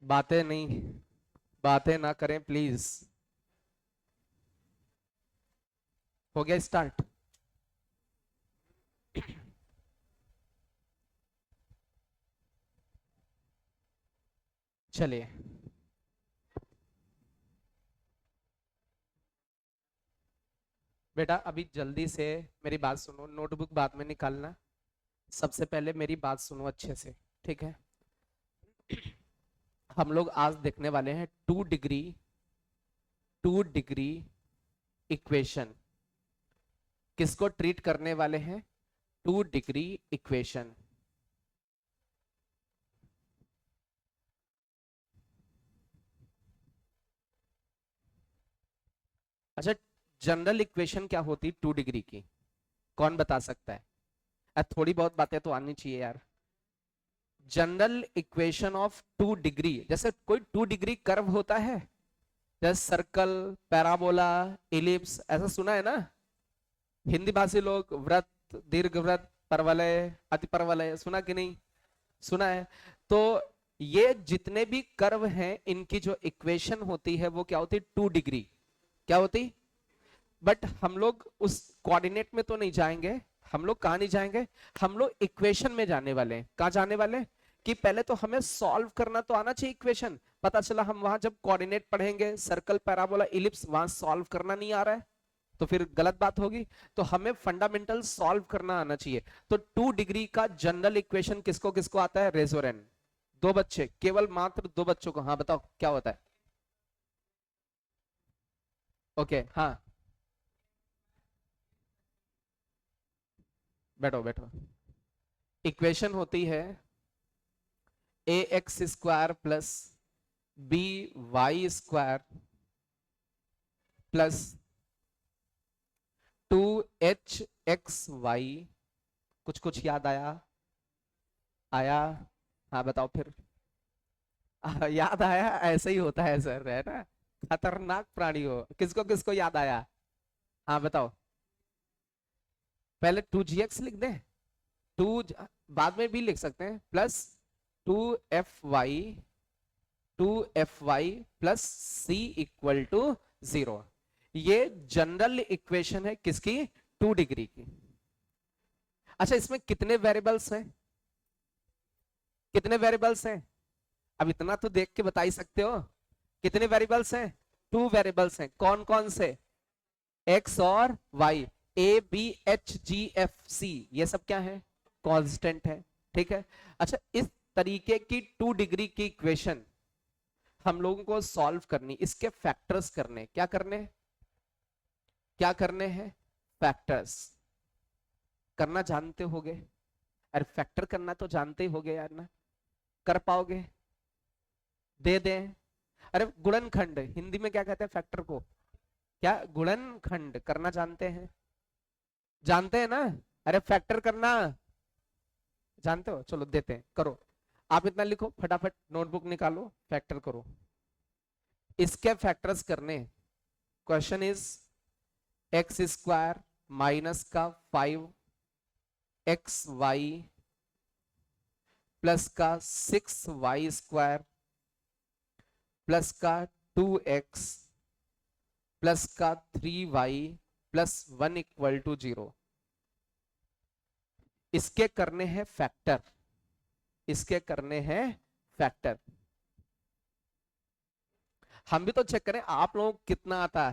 बातें नहीं, बातें ना करें प्लीज। हो गया स्टार्ट। चलिए। बेटा अभी जल्दी से मेरी बात सुनो, नोटबुक बाद में निकालना। सबसे पहले मेरी बात सुनो अच्छे से, ठीक है। हम लोग आज देखने वाले हैं टू डिग्री इक्वेशन। किसको ट्रीट करने वाले हैं? Two degree equation. अच्छा, जनरल इक्वेशन क्या होती टू डिग्री की? कौन बता सकता है? थोड़ी बहुत बातें तो आनी चाहिए यार। General equation of two degree, जैसे कोई टू डिग्री कर्व होता है, जैसे सर्कल, पैराबोला, इलिप्स, ऐसा सुना है ना? हिंदी भाषी लोग वृत्त, दीर्घवृत्त, परवलय, अतिपरवलय, सुना कि नहीं? सुना है। तो ये जितने भी कर्व हैं इनकी जो इक्वेशन होती है वो क्या होती है? Two degree. क्या होती? बट हम लोग उस कोऑर्डिनेट में तो नहीं जाएंगे। हम लोग कहां नहीं जाएंगे, हम लोग इक्वेशन में जाने वाले हैं। कहां जाने वाले हैं? कि पहले तो हमें सॉल्व करना तो आना चाहिए इक्वेशन। पता चला हम वहां जब कोऑर्डिनेट पढ़ेंगे, सर्कल, पैराबोला, इलिप्स, वहां सॉल्व करना नहीं आ रहा है तो फिर गलत बात होगी। तो हमें फंडामेंटल सॉल्व करना आना चाहिए। तो टू डिग्री का जनरल इक्वेशन किसको किसको आता है? रेजोरेन। दो बच्चे, केवल मात्र दो बच्चों को। हाँ बताओ क्या होता है? ओके हाँ, बैठो बैठो। इक्वेशन होती है ए x square plus B Y square plus two H X Y. कुछ कुछ याद आया? आया? हाँ बताओ फिर। याद आया? ऐसे ही होता है सर, है ना? खतरनाक प्राणी हो। किसको किसको याद आया? हाँ बताओ। पहले टू जी एक्स लिख दें। टू, बाद में भी लिख सकते हैं, plus two F Y, two F Y plus C equal to zero. ये जनरल इक्वेशन है किसकी? टू डिग्री की। अच्छा, इसमें कितने वेरिएबल्स हैं? कितने वेरिएबल्स हैं? अब इतना तो देख के बता ही सकते हो। कितने वेरिएबल्स हैं? टू वेरिएबल्स हैं। कौन कौन से? एक्स और Y. A B H G F C, ये सब क्या है? कांस्टेंट है। ठीक है। अच्छा, इस तरीके की टू डिग्री की इक्वेशन हम लोगों को सॉल्व करनी, इसके फैक्टर्स करने। क्या करने? क्या करने हैं? फैक्टर्स करना जानते होगे। अरे फैक्टर करना तो जानते ही होगे यार ना। कर पाओगे? दे दें? अरे गुणनखंड हिंदी में क्या कहते हैं फैक्टर को? क्या? गुणनखंड करना जानते हैं? जानते हैं ना? अरे फैक्टर करना जानते हो? चलो देते हैं, करो। आप इतना लिखो फटाफट, नोटबुक निकालो, फैक्टर करो। इसके फैक्टर्स करने। Question is x square minus का 5 XY प्लस का 6Y स्क्वायर प्लस का 2X प्लस का 3Y प्लस 1 इक्वल टू 0। इसके करने हैं फैक्टर। इसके करने हैं फैक्टर। हम भी तो चेक करें आप लोगों को कितना आता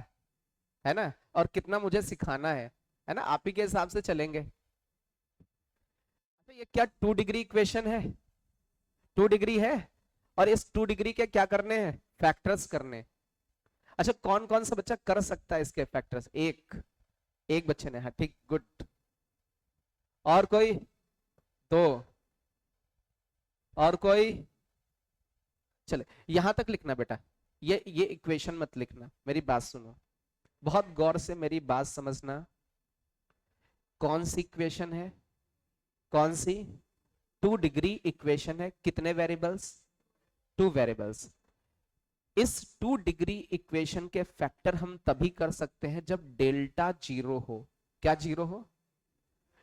है ना, और कितना मुझे सिखाना है ना? आप ही के हिसाब से चलेंगे। तो ये क्या टू डिग्री इक्वेशन है? टू डिग्री है। और इस टू डिग्री के क्या करने हैं? फैक्टर्स करने। अच्छा, कौन कौन सा बच्चा कर सकता है इसके फैक्टर्स? एक, एक बच्चे ने, हाँ ठीक, गुड। और कोई? दो। और कोई? चले, यहां तक लिखना बेटा। ये इक्वेशन मत लिखना, मेरी बात सुनो। बहुत गौर से मेरी बात समझना। कौन सी इक्वेशन है? कौन सी? टू डिग्री इक्वेशन है। कितने वेरिएबल्स? Two variables. इस टू डिग्री इक्वेशन के फैक्टर हम तभी कर सकते हैं जब डेल्टा जीरो हो। क्या जीरो हो?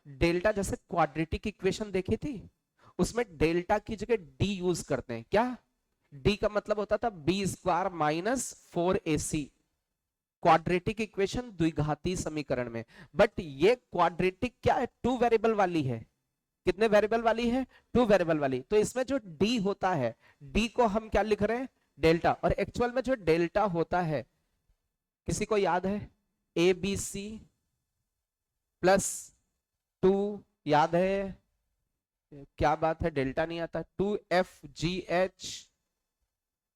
डेल्टा, जैसे क्वाड्रेटिक इक्वेशन देखी थी, उसमें डेल्टा की जगह डी यूज करते हैं। क्या? डी का मतलब होता था B square minus 4ac, quadratic equation द्विघाती समीकरण में। बट ये क्वाड्रेटिक क्या है, टू वेरिएबल वाली है। कितने वेरिएबल वाली है, टू वेरिएबल वाली। तो इसमें जो डी होता है, डी को हम क्या लिख रहे हैं, डेल्टा। और एक्चुअल में जो डेल्टा होता है, किसी को याद है, ए बी सी प्लस 2, याद है क्या बात है, डेल्टा नहीं आता, 2FGH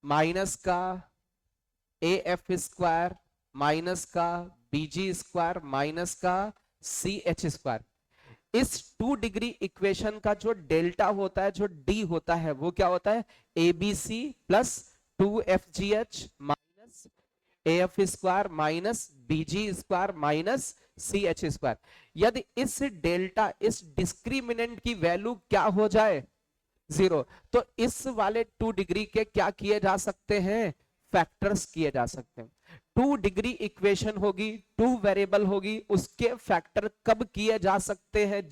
माइनस का AF स्क्वायर माइनस का BG स्क्वायर माइनस का CH स्क्वायर। इस 2 डिग्री इक्वेशन का जो डेल्टा होता है, जो D होता है, वो क्या होता है, ABC plus 2FGH minus AF square minus BG square minus CH square. यदि इस डेल्टा, इस डिस्क्रिमिनेंट की वैल्यू क्या हो जाए, 0, तो इस वाले 2 डिग्री के क्या किए जा सकते हैं, फैक्टर्स किए जा सकते हैं। 2 डिग्री इक्वेशन होगी, 2 वेरिएबल होगी, उसके फैक्टर कब किए जा सकते हैं,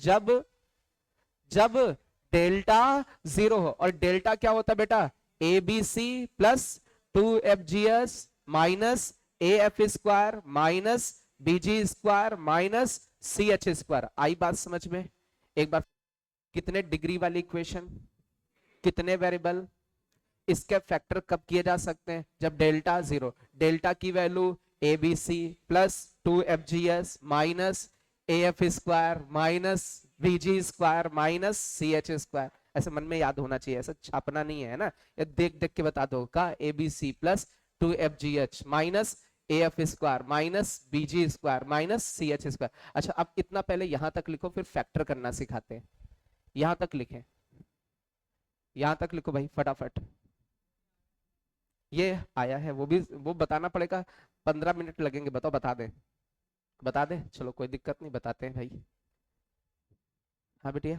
जब डेल्टा 0 हो। और डेल्टा क्या होता है बेटा, ABC plus 2FGS minus AF square minus BG square minus CH square. आई बात समझ में? एक बार, कितने डिग्री वाली इक्वेशन, कितने वेरिएबल, इसके फैक्टर कब किए जा सकते हैं, जब डेल्टा 0। डेल्टा की value ABC plus 2FGS minus AF square minus BG square minus CH square. ऐसे मन में याद होना चाहिए, ऐसा छापना नहीं है ना, या देख देख के बता दो का, ABC plus 2FGH minus AF square minus BG square minus CH square. अच्छा, अब इतना पहले यहां तक लिखो, फिर फैक्टर करना सिखाते हैं। यहां तक लिखें, यहां तक लिखो भाई फटाफट। ये आया है, वो भी वो बताना पड़ेगा, 15 मिनट लगेंगे, बताओ, बता दे, बता दे, चलो कोई दिक्कत नहीं, बताते हैं भाई। हाँ बेटिया,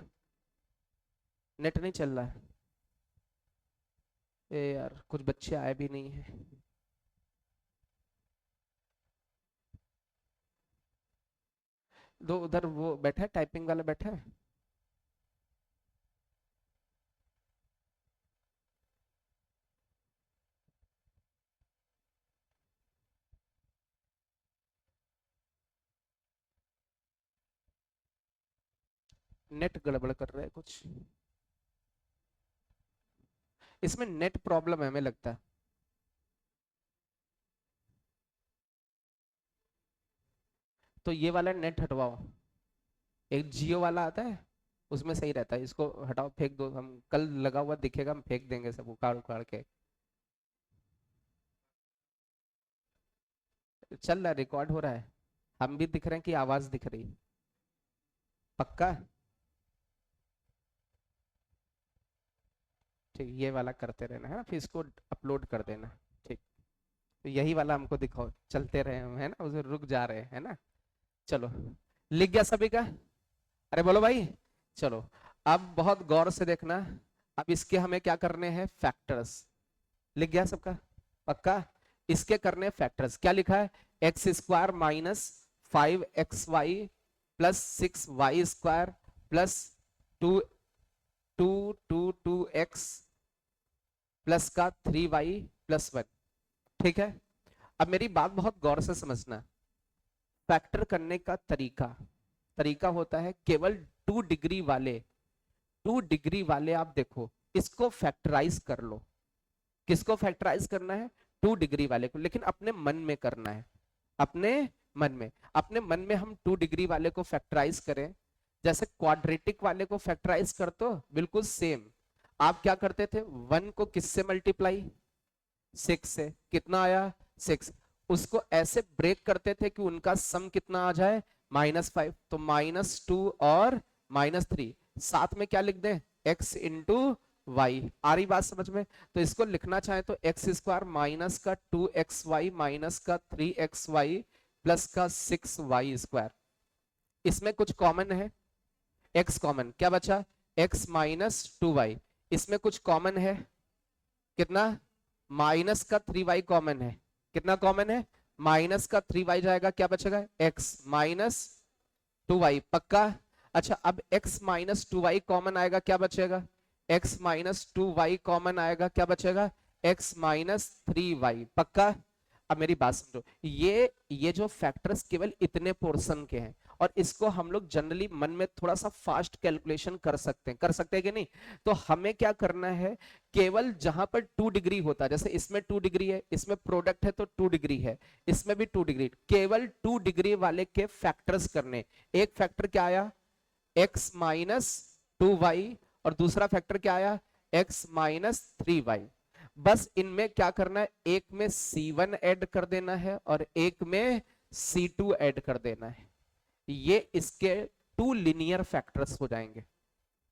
नेट नहीं चल रहा है, ए यार कुछ बच्चे आए भी नहीं है। दो उधर वो बैठा है, टाइपिंग वाला बैठा है। नेट गड़बड़ कर रहा है कुछ, इसमें नेट प्रॉब्लम है हमें लगता है। तो ये वाला नेट हटवाओ, एक जियो वाला आता है, उसमें सही रहता है, इसको हटाओ, फेंक दो, हम कल लगा हुआ दिखेगा, हम फेंक देंगे सब उखाड़ उखाड़ के। चल रहा है, रिकॉर्ड हो रहा है, हम भी दिख रहे हैं कि आवाज दिख रही, पक्का? ठीक, ये वाला करते रहना है ना, फिर इसको अपलोड कर देना। ठीक, तो यही वाला हमको दिखाओ, चलते रहे हम, है ना, उसे रुक जा रहे हैं ना। चलो, लिख गया सभी का? अरे बोलो भाई। चलो, अब बहुत गौर से देखना, अब इसके हमें क्या करने हैं, फैक्टर्स। लिख गया सबका, पक्का? इसके करने फैक्टर्स, क्या लिखा है, x square minus 5XY plus 6Y square plus 2 plus का 3Y प्लस 1। ठीक है, अब मेरी बात बहुत गौर से समझना, फैक्टर करने का तरीका, तरीका होता है केवल 2 डिग्री वाले, 2 डिग्री वाले आप देखो, इसको फैक्टराइज कर लो। किसको फैक्टराइज करना है, 2 डिग्री वाले को, लेकिन अपने मन में करना है, अपने मन में। अपने मन में हम 2 डिग्री वाले को फैक्टराइज करें, जैसे क्वाड्रेटिक वाले को फैक्टराइज कर, तो बिल्कुल सेम। आप क्या करते थे, 1 को किससे मल्टीप्लाई, 6 से, कितना आया, 6। उसको ऐसे ब्रेक करते थे कि उनका सम कितना आ जाए, -5। तो -2 और -3, साथ में क्या लिख दें, x इंटू वाई। आ रही बात समझ में? तो इसको लिखना चाहे तो एक्स स्क्वायर माइनस का 2XY माइनस का 3XY प्लस का 6Y स्क्वायर। इसमें कुछ कॉमन है, x कॉमन, क्या बचा, x माइनस 2Y। इसमें कुछ कॉमन है, कितना, माइनस का 3Y कॉमन है, कितना कॉमन है, माइनस का 3Y जाएगा, क्या बचेगा, x माइनस 2Y, पक्का? अच्छा, अब x माइनस 2Y कॉमन आएगा, क्या बचेगा, x माइनस 2Y कॉमन आएगा, क्या बचेगा, x माइनस 3y, पक्का। अब मेरी बात समझो, ये जो फैक्टर्स केवल इतने पोर्शन के हैं, और इसको हम लोग जनरली मन में थोड़ा सा फास्ट कैलकुलेशन कर सकते हैं कि नहीं? तो हमें क्या करना है, केवल जहां पर 2 डिग्री होता है, जैसे इसमें 2 डिग्री है, इसमें प्रोडक्ट है तो 2 डिग्री है, इसमें भी 2 डिग्री, केवल 2 डिग्री वाले के फैक्टर्स करने। एक फैक्टर क्या आया, x माइनस 2y, और दूसरा फैक्टर क्या आया, x माइनस 3y। बस इनमें क्या करना है, एक में C1 ऐड कर देना है और एक में C2 ऐड कर देना है। ये इसके 2 लीनियर फैक्टर्स हो जाएंगे।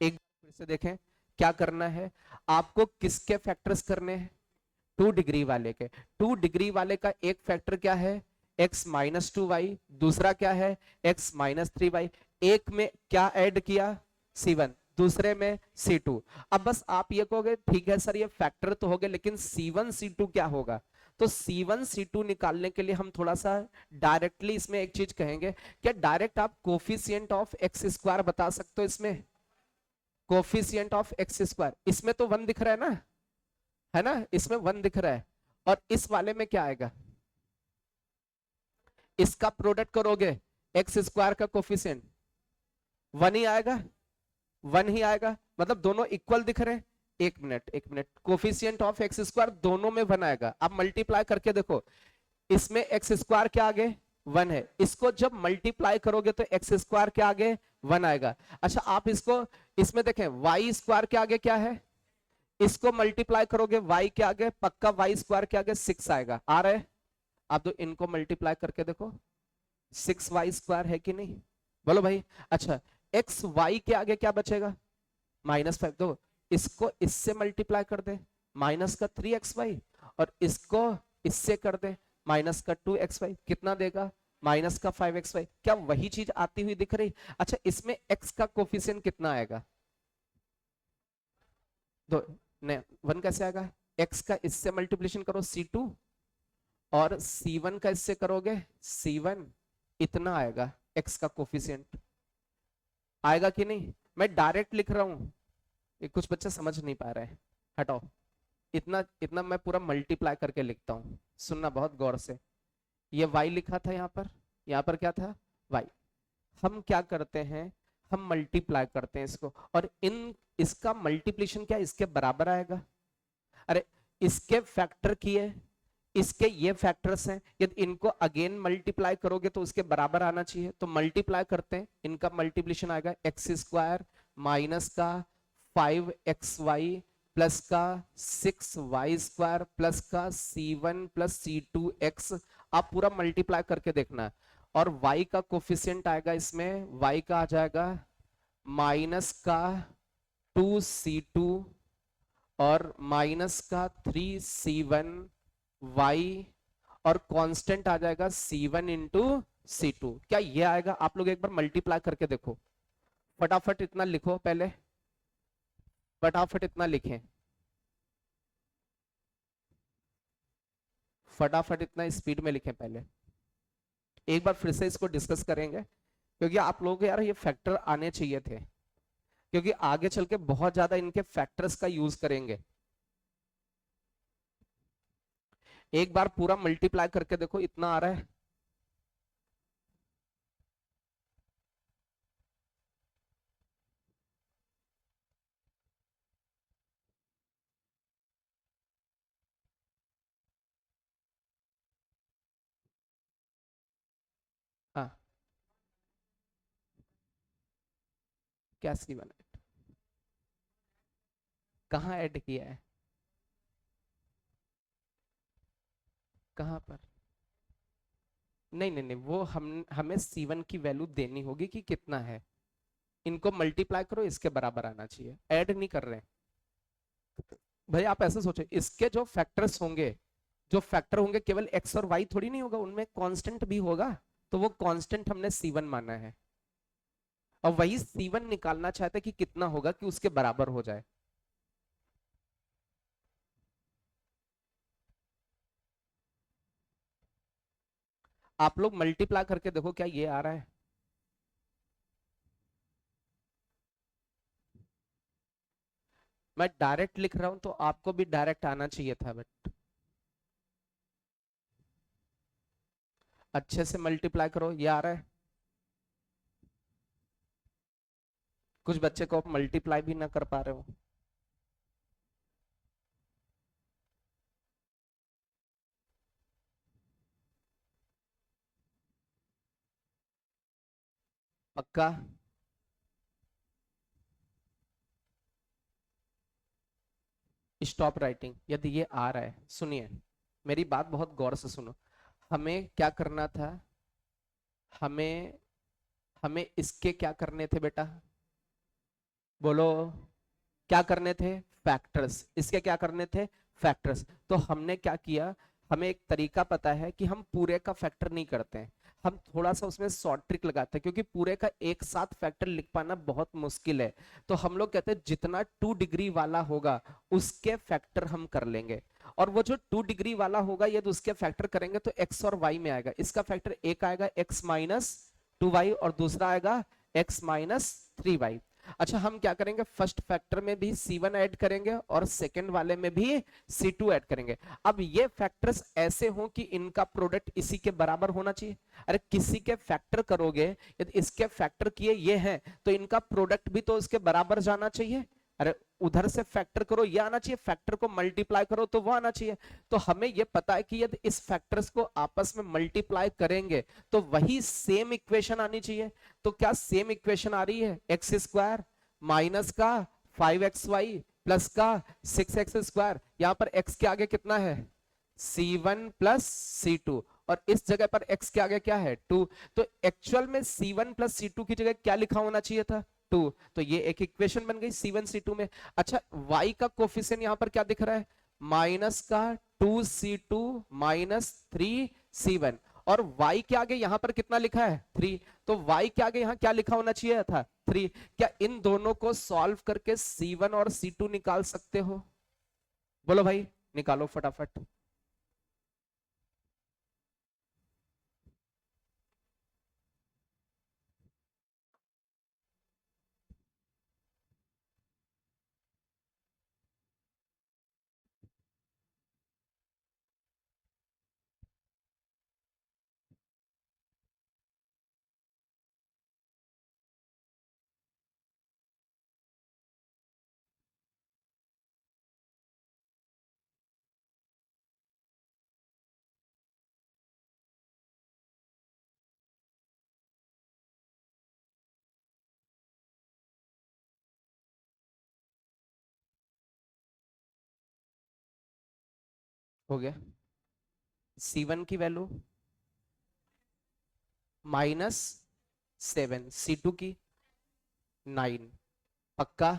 एक फिर से देखें, क्या करना है आपको, किसके फैक्टर्स करने हैं, 2 डिग्री वाले के। 2 डिग्री वाले का एक फैक्टर क्या है, x माइनस 2y, दूसरा क्या है, x माइनस 3y। एक में क्या ऐड किया, C1, दूसरे में C2। अब बस आप ये कहोगे ठीक है सर ये फैक्टर तो हो गए, लेकिन C1 C2 क्या होगा? तो C1 C2 निकालने के लिए हम थोड़ा सा डायरेक्टली इसमें एक चीज कहेंगे, क्या डायरेक्ट आप कोफिशिएंट ऑफ एक्स स्क्वायर बता सकते हो? इसमें कोफिशिएंट ऑफ एक्स स्क्वायर, इसमें तो 1 दिख रहा है ना, है ना, इसमें 1 दिख रहा है, और इस वाले में क्या आएगा, इसका प्रोडक्ट करोगे, एक्स स्क्वायर का कोफिशिएंट 1 ही आएगा, 1 ही आएगा, मतलब दोनों इक्वल दिख रहे हैं। एक minute, coefficient of x square दोनों में 1 आएगा। अब मल्टीप्लाई करके देखो, इसमें एक्स स्क्वायर क्या आगे, 1 है, इसको जब मल्टीप्लाई करोगे तो एक्स स्क्वायर क्या आगे, 1 आएगा। अच्छा आप इसको, इसमें देखें वाई स्क्वायर के आगे क्या है, इसको मल्टीप्लाई करोगे वाई के आगे, पक्का वाई स्क्वायर के आगे 6 आएगा, आ रहा है? आप तो इनको मल्टीप्लाई करके देखो, 6y स्क्वायर है कि नहीं, बोलो भाई। अच्छा एक्स वाई के आगे क्या बचेगा, -5। दो इसको इससे मल्टीप्लाई कर दे, माइनस का 3xy, और इसको इससे कर दे, माइनस का 2xy, कितना देगा, माइनस का 5xy। क्या वही चीज आती हुई दिख रही? अच्छा इसमें x का कोफिशिएंट कितना आएगा, दो, नहीं 1 कैसे आएगा, x का इससे मल्टीप्लिकेशन करो C2, और C1 का इससे करोगे C1, इतना आएगा x का कोफिशिएंट, आएगा कि नहीं? मैं डायरेक्ट लिख रहा हूं, ये कुछ बच्चे समझ नहीं पा रहे हैं, हटाओ, इतना इतना मैं पूरा मल्टीप्लाई करके लिखता हूं, सुनना बहुत गौर से। ये y लिखा था यहाँ पर क्या था, y। हम क्या करते हैं, हम मल्टीप्लाई करते हैं इसको, और इसका मल्टीप्लिकेशन क्या इसके बराबर आएगा? अरे इसके फैक्टर किए, इसके ये फैक्टर्स हैं, यदि इनको अगेन मल्टीप्लाई करोगे तो उसके बराबर आना चाहिए, तो मल्टीप्लाई करते हैं, इनका मल्टीप्लिकेशन आएगा एक्स स्क्वायर माइनस का 5xy प्लस का 6y स्क्वायर प्लस का C1 प्लस C2x। आप पूरा मल्टीप्लाई करके देखना, और y का कोफिशिएंट आएगा इसमें, y का आ जाएगा माइनस का 2C2 और माइनस का 3C1 y, और कांस्टेंट आ जाएगा C1 इंटू C2। क्या ये आएगा? आप लोग एक बार मल्टीप्लाई करके देखो, फटाफट इतना लिखो पहले, फटाफट इतना लिखें, फटाफट इतना स्पीड में लिखें पहले। एक बार फिर से इसको डिस्कस करेंगे, क्योंकि आप लोगों को यार ये फैक्टर आने चाहिए थे, क्योंकि आगे चल के बहुत ज्यादा इनके फैक्टर्स का यूज करेंगे। एक बार पूरा मल्टीप्लाई करके देखो, इतना आ रहा है, हाँ क्या C1 कहाँ ऐड किया है, कहाँ पर? नहीं नहीं नहीं, वो हमें C1 की वैल्यू देनी होगी कि कितना है, इनको मल्टीप्लाई करो, इसके बराबर आना चाहिए, ऐड नहीं कर रहे हैं। भाई आप ऐसे सोचो, इसके जो फैक्टर्स होंगे, जो फैक्टर होंगे केवल एक्स और वाई थोड़ी नहीं होगा, उनमें कांस्टेंट भी होगा, तो वो कांस्टेंट हमने C1 माना है, और वही C1 निकालना चाहते हैं कि कितना होगा कि उसके बराबर हो जाए। आप लोग मल्टीप्लाई करके देखो, क्या ये आ रहा है? मैं डायरेक्ट लिख रहा हूं तो आपको भी डायरेक्ट आना चाहिए था, बट अच्छे से मल्टीप्लाई करो, ये आ रहा है। कुछ बच्चे को आप मल्टीप्लाई भी ना कर पा रहे हो। पक्का? स्टॉप राइटिंग यदि ये आ रहा है। सुनिए, मेरी बात बहुत गौर से सुनो। हमें क्या करना था? हमें हमें इसके क्या करने थे बेटा? बोलो। क्या करने थे? फैक्टर्स। इसके क्या करने थे? फैक्टर्स। तो हमने क्या किया, हमें एक तरीका पता है कि हम पूरे का फैक्टर नहीं करते हैं, हम थोड़ा सा उसमें शॉर्ट ट्रिक लगाते हैं, क्योंकि पूरे का एक साथ फैक्टर लिख पाना बहुत मुश्किल है। तो हम लोग कहते हैं जितना 2 डिग्री वाला होगा उसके फैक्टर हम कर लेंगे। और वो जो 2 डिग्री वाला होगा यदि उसके फैक्टर करेंगे तो एक्स और वाई में आएगा। इसका फैक्टर एक आएगा x-2y और दूसरा आएगा x-3y। अच्छा, हम क्या करेंगे, फर्स्ट फैक्टर में भी C1 ऐड करेंगे और सेकंड वाले में भी C2 ऐड करेंगे। अब ये फैक्टर्स ऐसे हों कि इनका प्रोडक्ट इसी के बराबर होना चाहिए। अरे किसी के फैक्टर करोगे, यदि इसके फैक्टर किए ये हैं तो इनका प्रोडक्ट भी तो इसके बराबर जाना चाहिए। अरे उधर से फैक्टर करो ये आना चाहिए, फैक्टर को मल्टीप्लाई करो तो वो आना चाहिए। तो हमें ये पता है कि यदि इस फैक्टर्स को आपस में मल्टीप्लाई करेंगे तो वही सेम इक्वेशन आनी चाहिए। तो क्या सेम इक्वेशन आ रही है? x² माइनस का 5xy प्लस का 6x²। यहां पर x के आगे कितना है? C1 प्लस C2, और इस जगह पर x के आगे क्या है? 2। तो एक्चुअल में C1 प्लस C2 की जगह क्या लिखा होना चाहिए था? 2। तो ये एक इक्वेशन बन गई C1 C2 में। अच्छा, y का कोफिशिएंट यहां पर क्या दिख रहा है? माइनस का 2C2 माइनस 3C1, और y के आगे यहां पर कितना लिखा है? 3। तो y के आगे यहां क्या लिखा होना चाहिए था? 3। क्या इन दोनों को सॉल्व करके C1 और C2 निकाल सकते हो? बोलो भाई, निकालो फटाफट। हो गया। C1 की वैल्यू -7, C2 की 9। पक्का?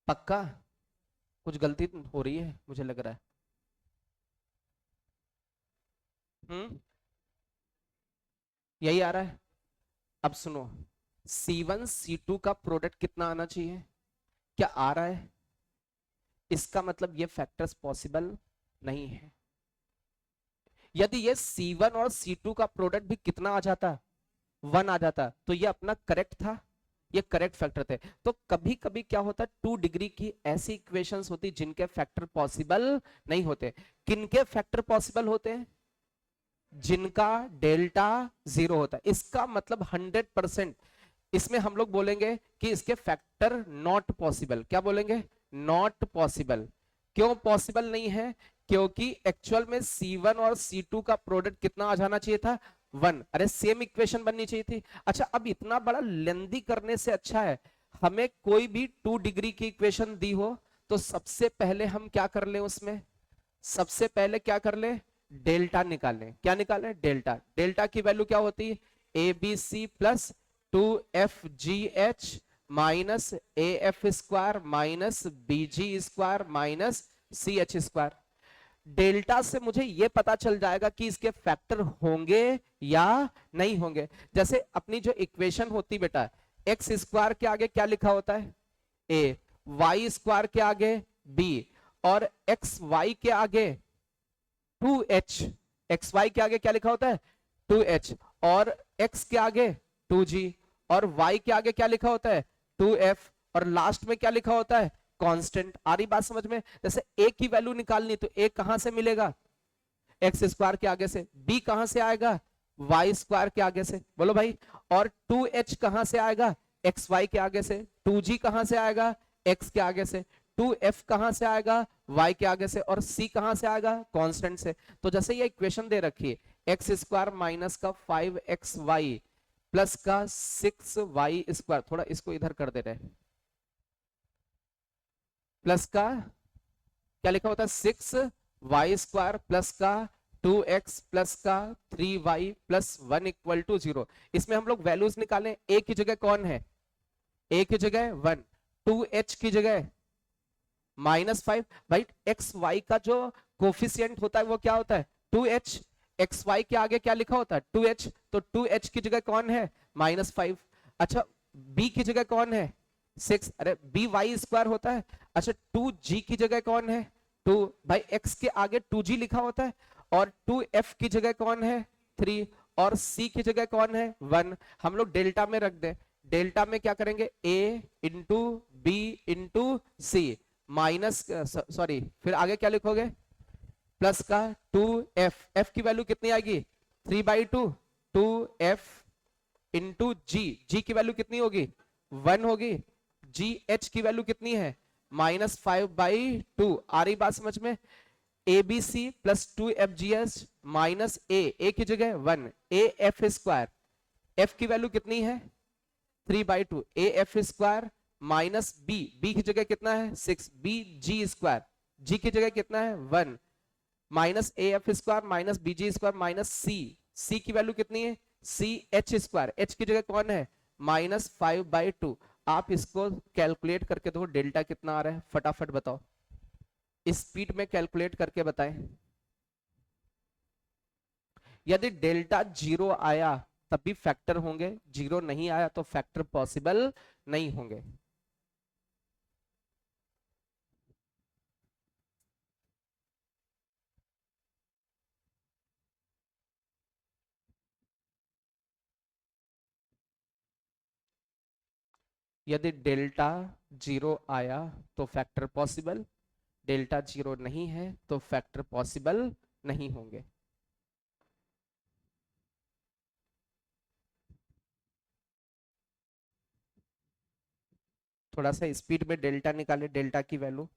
पक्का? कुछ गलती हो रही है मुझे लग रहा है। हम्म, यही आ रहा है। अब सुनो, C1 C2 का प्रोडक्ट कितना आना चाहिए? क्या आ रहा है? इसका मतलब ये फैक्टर्स पॉसिबल नहीं है। यदि ये C1 और C2 का प्रोडक्ट भी कितना आ जाता? 1 आ जाता, तो ये अपना करेक्ट था, ये करेक्ट फैक्टर थे। तो कभी कभी क्या होता है, 2 डिग्री की ऐसी इक्वेशंस होती जिनके फैक्टर पॉसिबल नहीं होते। किनके फैक्टर पॉसिबल होते हैं? जिनका डेल्टा 0 होता है। इसका मतलब 100%। इसमें हम लोग बोलेंगे कि इसके फैक्टर नॉट पॉसिबल। क्या बोलेंगे? Not possible. क्यों पॉसिबल नहीं है? क्योंकि एक्चुअल में C1 और C2 का प्रोडक्ट कितना आ जाना चाहिए था? 1। अरे सेम इक्वेशन बननी चाहिए थी। अच्छा, अब इतना बड़ा लेंदी करने से अच्छा है हमें कोई भी 2 डिग्री की इक्वेशन दी हो तो सबसे पहले हम क्या कर ले उसमें, सबसे पहले क्या कर ले? डेल्टा निकालें। क्या निकालें? डेल्टा। डेल्टा की वैल्यू क्या होती है? A B C plus 2FGH minus AF² minus BG² minus CH²। Delta से मुझे यह पता चल जाएगा कि इसके फैक्टर होंगे या नहीं होंगे। जैसे अपनी जो इक्वेशन होती बेटा, x² के आगे क्या लिखा होता है? A, y² के आगे B, और xy के आगे 2h। xy के आगे क्या लिखा होता है? 2h, और x के आगे 2g, और y के आगे क्या लिखा होता है? 2f, और लास्ट में क्या लिखा होता है, कांस्टेंट। आ रही बात समझ में? जैसे a की वैल्यू निकालनी तो a कहां से मिलेगा, एक्स स्क्वायर के आगे से। b कहां से आएगा, वाई स्क्वायर के आगे से, बोलो भाई। और 2h कहां से आएगा, एक्स वाई के आगे से। 2g कहां से आएगा, x के आगे से। 2f कहां से आएगा, y के आगे से। और c कहां से आएगा, कांस्टेंट से। तो जैसे ये इक्वेशन दे रखी है, एक्स स्क्वायर माइनस का 5xy प्लस का 6y स्क्वायर, थोड़ा इसको इधर कर दे रहे, प्लस का क्या लिखा होता है, 6y स्क्वायर प्लस का 2x प्लस का 3y प्लस 1 इक्वल टू 0। इसमें हम लोग वैल्यूज निकालें, a की जगह कौन है, a की जगह 1, 2h की जगह -5। भाई एक्स वाई का जो कोफिशियंट होता है वो क्या होता है, 2h। एक्स वाई के आगे क्या लिखा होता है, 2h। तो 2h की जगह कौन है, -5। अच्छा b की जगह कौन है, 6। अरे बी वाई स्क्वायर होता है। अच्छा 2g की जगह कौन है, 2। भाई x के आगे 2g लिखा होता है। और 2f की जगह कौन है, 3। और c की जगह कौन है, 1। हम लोग डेल्टा में रख दें, डेल्टा में क्या करेंगे, a into B into C minus, sorry फिर आगे क्या लिखोगे, प्लस का 2f। f की वैल्यू कितनी आएगी, 3/2। 2f इंटू जी की वैल्यू कितनी होगी, 1 होगी। जी एच की वैल्यू कितनी है, -5/2। आ रही बात समझ में? A B C plus 2FGH minus A की जगह 1, ए एफ स्क्वायर। एफ की वैल्यू कितनी है, 3/2। A F square minus B की जगह कितना है, 6। बी जी स्क्वायर, जी की जगह कितना है, 1 minus A F square minus B G square minus C की वैल्यू कितनी है, सी एच स्क्वायर। एच की जगह कौन है, -5/2। आप इसको कैलकुलेट करके देखो डेल्टा कितना आ रहा है, फटाफट बताओ, स्पीड में कैलकुलेट करके बताएं। यदि डेल्टा 0 आया तब भी फैक्टर होंगे, 0 नहीं आया तो फैक्टर पॉसिबल नहीं होंगे। यदि डेल्टा 0 आया तो फैक्टर पॉसिबल, डेल्टा 0 नहीं है तो फैक्टर पॉसिबल नहीं होंगे। थोड़ा सा स्पीड में डेल्टा निकाले, डेल्टा की वैल्यू।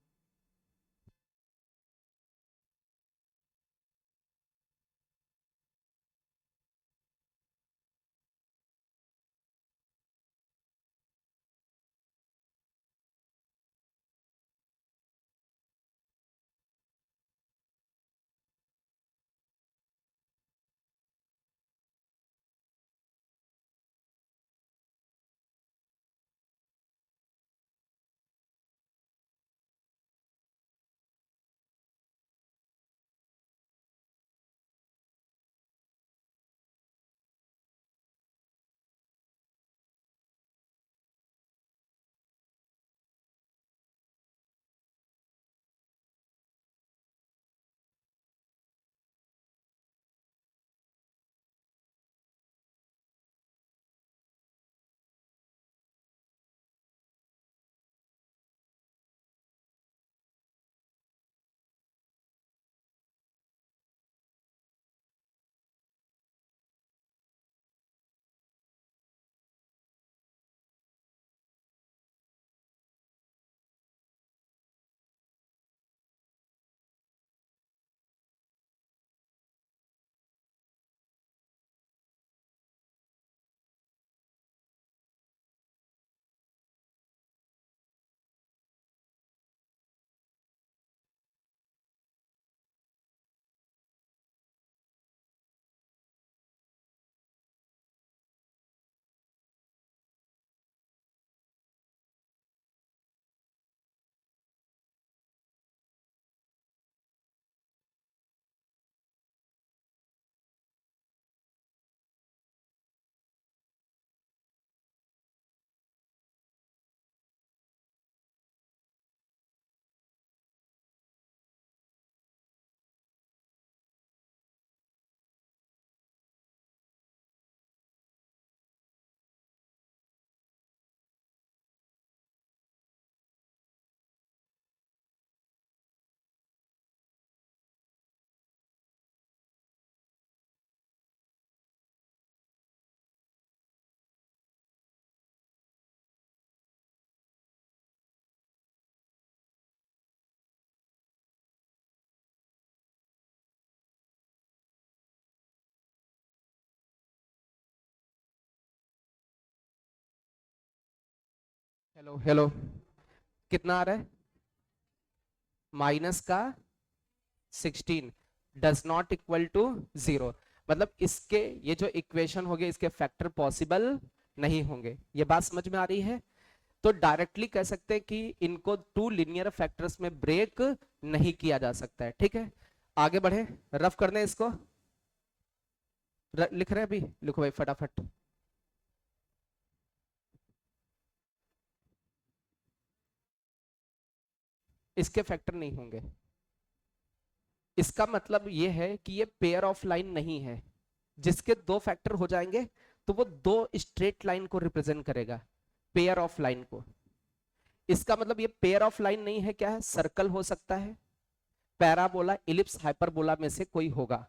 हेलो हेलो, कितना आ रहा है? माइनस का 16 डज नॉट इक्वल टू 0। मतलब इसके ये जो इक्वेशन हो गए इसके फैक्टर पॉसिबल नहीं होंगे। ये बात समझ में आ रही है? तो डायरेक्टली कह सकते हैं कि इनको टू लिनियर फैक्टर्स में ब्रेक नहीं किया जा सकता है। ठीक है, आगे बढ़े, रफ कर दें इसको। लिख रहे हैं अभी? लिखो भाई फटाफट। इसके फैक्टर नहीं होंगे। इसका मतलब ये है कि ये पेयर ऑफ लाइन नहीं है। जिसके दो फैक्टर हो जाएंगे तो वो दो स्ट्रेट लाइन को रिप्रेजेंट करेगा, पेयर ऑफ लाइन को। इसका मतलब ये पेयर ऑफ लाइन नहीं है, क्या है? सर्कल हो सकता है, पैराबोला, इलिप्स, हाइपरबोला में से कोई होगा।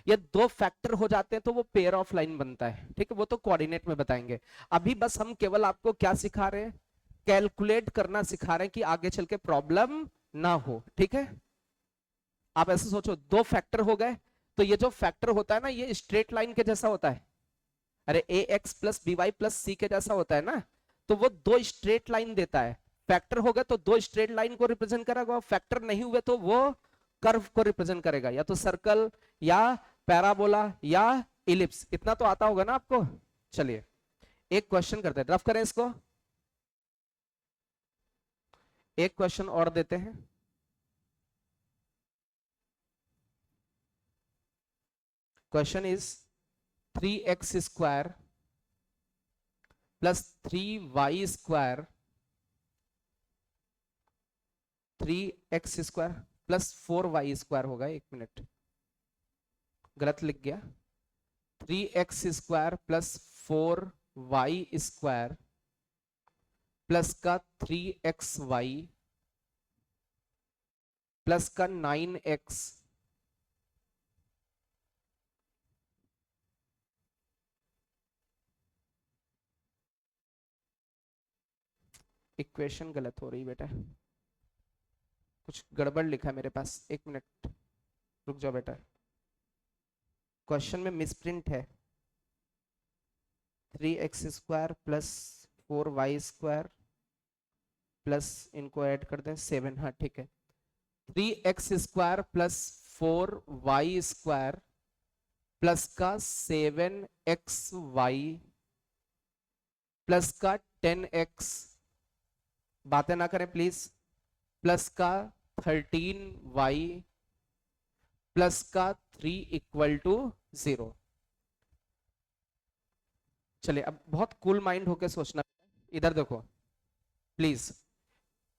ये दो फैक्टर हो जाते हैं तो वो पेयर ऑफ लाइन बनता है। ठीक है, वो तो कोऑर्डिनेट में बताएंगे। अभी बस हम केवल आपको क्या सिखा रहे हैं? कैलकुलेट करना सिखा रहे हैं कि आगे चल के प्रॉब्लम ना हो। ठीक है, आप ऐसे सोचो, दो फैक्टर हो गए तो ये जो फैक्टर होता है ना, ये स्ट्रेट लाइन के जैसा होता है। अरे A X plus B Y plus सी के जैसा होता है ना। तो वो दो स्ट्रेट लाइन देता है। फैक्टर हो गए तो दो स्ट्रेट लाइन को रिप्रेजेंट करेगा, फैक्टर नहीं हुए तो वो कर्व को रिप्रेजेंट करेगा, या तो सर्कल या पैराबोला या इलिप्स। इतना तो आता होगा ना आपको। चलिए एक क्वेश्चन करते हैं, रफ करें इसको। एक क्वेश्चन और देते हैं। Question is 3x² plus 3y² 3x² plus 4y² होगा। एक मिनट, गलत लिख गया। 3x² प्लस 4y² प्लस का 3xy प्लस का 9x। इक्वेशन गलत हो रही बेटा, कुछ गड़बड़ लिखा है मेरे पास। एक मिनट रुक जाओ बेटा, क्वेश्चन में मिसप्रिंट है। 3x² प्लस 4y² प्लस, इनको ऐड कर दें 7। हाँ ठीक है, 3x² प्लस 4y² प्लस का 7xy प्लस का 10x, बातें ना करें प्लीज, प्लस का 13y प्लस का 3 = 0। चलिए अब बहुत कूल माइंड होकर सोचना। इधर देखो प्लीज,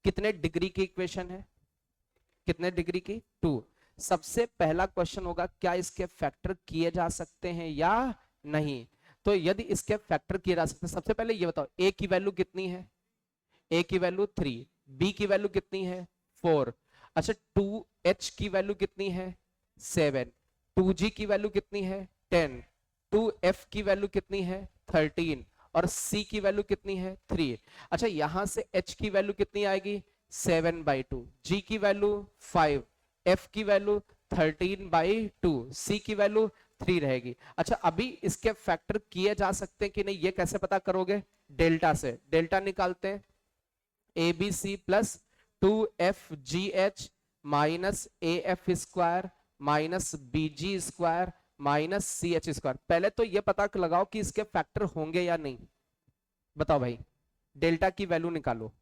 कितने डिग्री की इक्वेशन है? कितने डिग्री की? 2। सबसे पहला क्वेश्चन होगा क्या इसके फैक्टर किए जा सकते हैं या नहीं। तो यदि इसके फैक्टर किए जा सकते हैं, सबसे पहले ये बताओ ए की वैल्यू कितनी है? ए की वैल्यू 3, बी की वैल्यू कितनी है? 4। अच्छा, 2h की वैल्यू कितनी है? 7। 2g की वैल्यू कितनी है? 10। 2f की वैल्यू कितनी है? 13। और c की वैल्यू कितनी है? 3। अच्छा, यहां से h की वैल्यू कितनी आएगी? 7/2। g की वैल्यू 5, f की वैल्यू 13/2, c की वैल्यू 3 रहेगी। अच्छा, अभी इसके फैक्टर किए जा सकते हैं कि नहीं, ये कैसे पता करोगे? डेल्टा से। डेल्टा निकालते हैं, A B C plus 2f(g(h) minus af² minus bg² minus ch²। पहले तो ये पता लगाओ कि इसके फैक्टर होंगे या नहीं। बताओ भाई, डेल्टा की वैल्यू निकालो।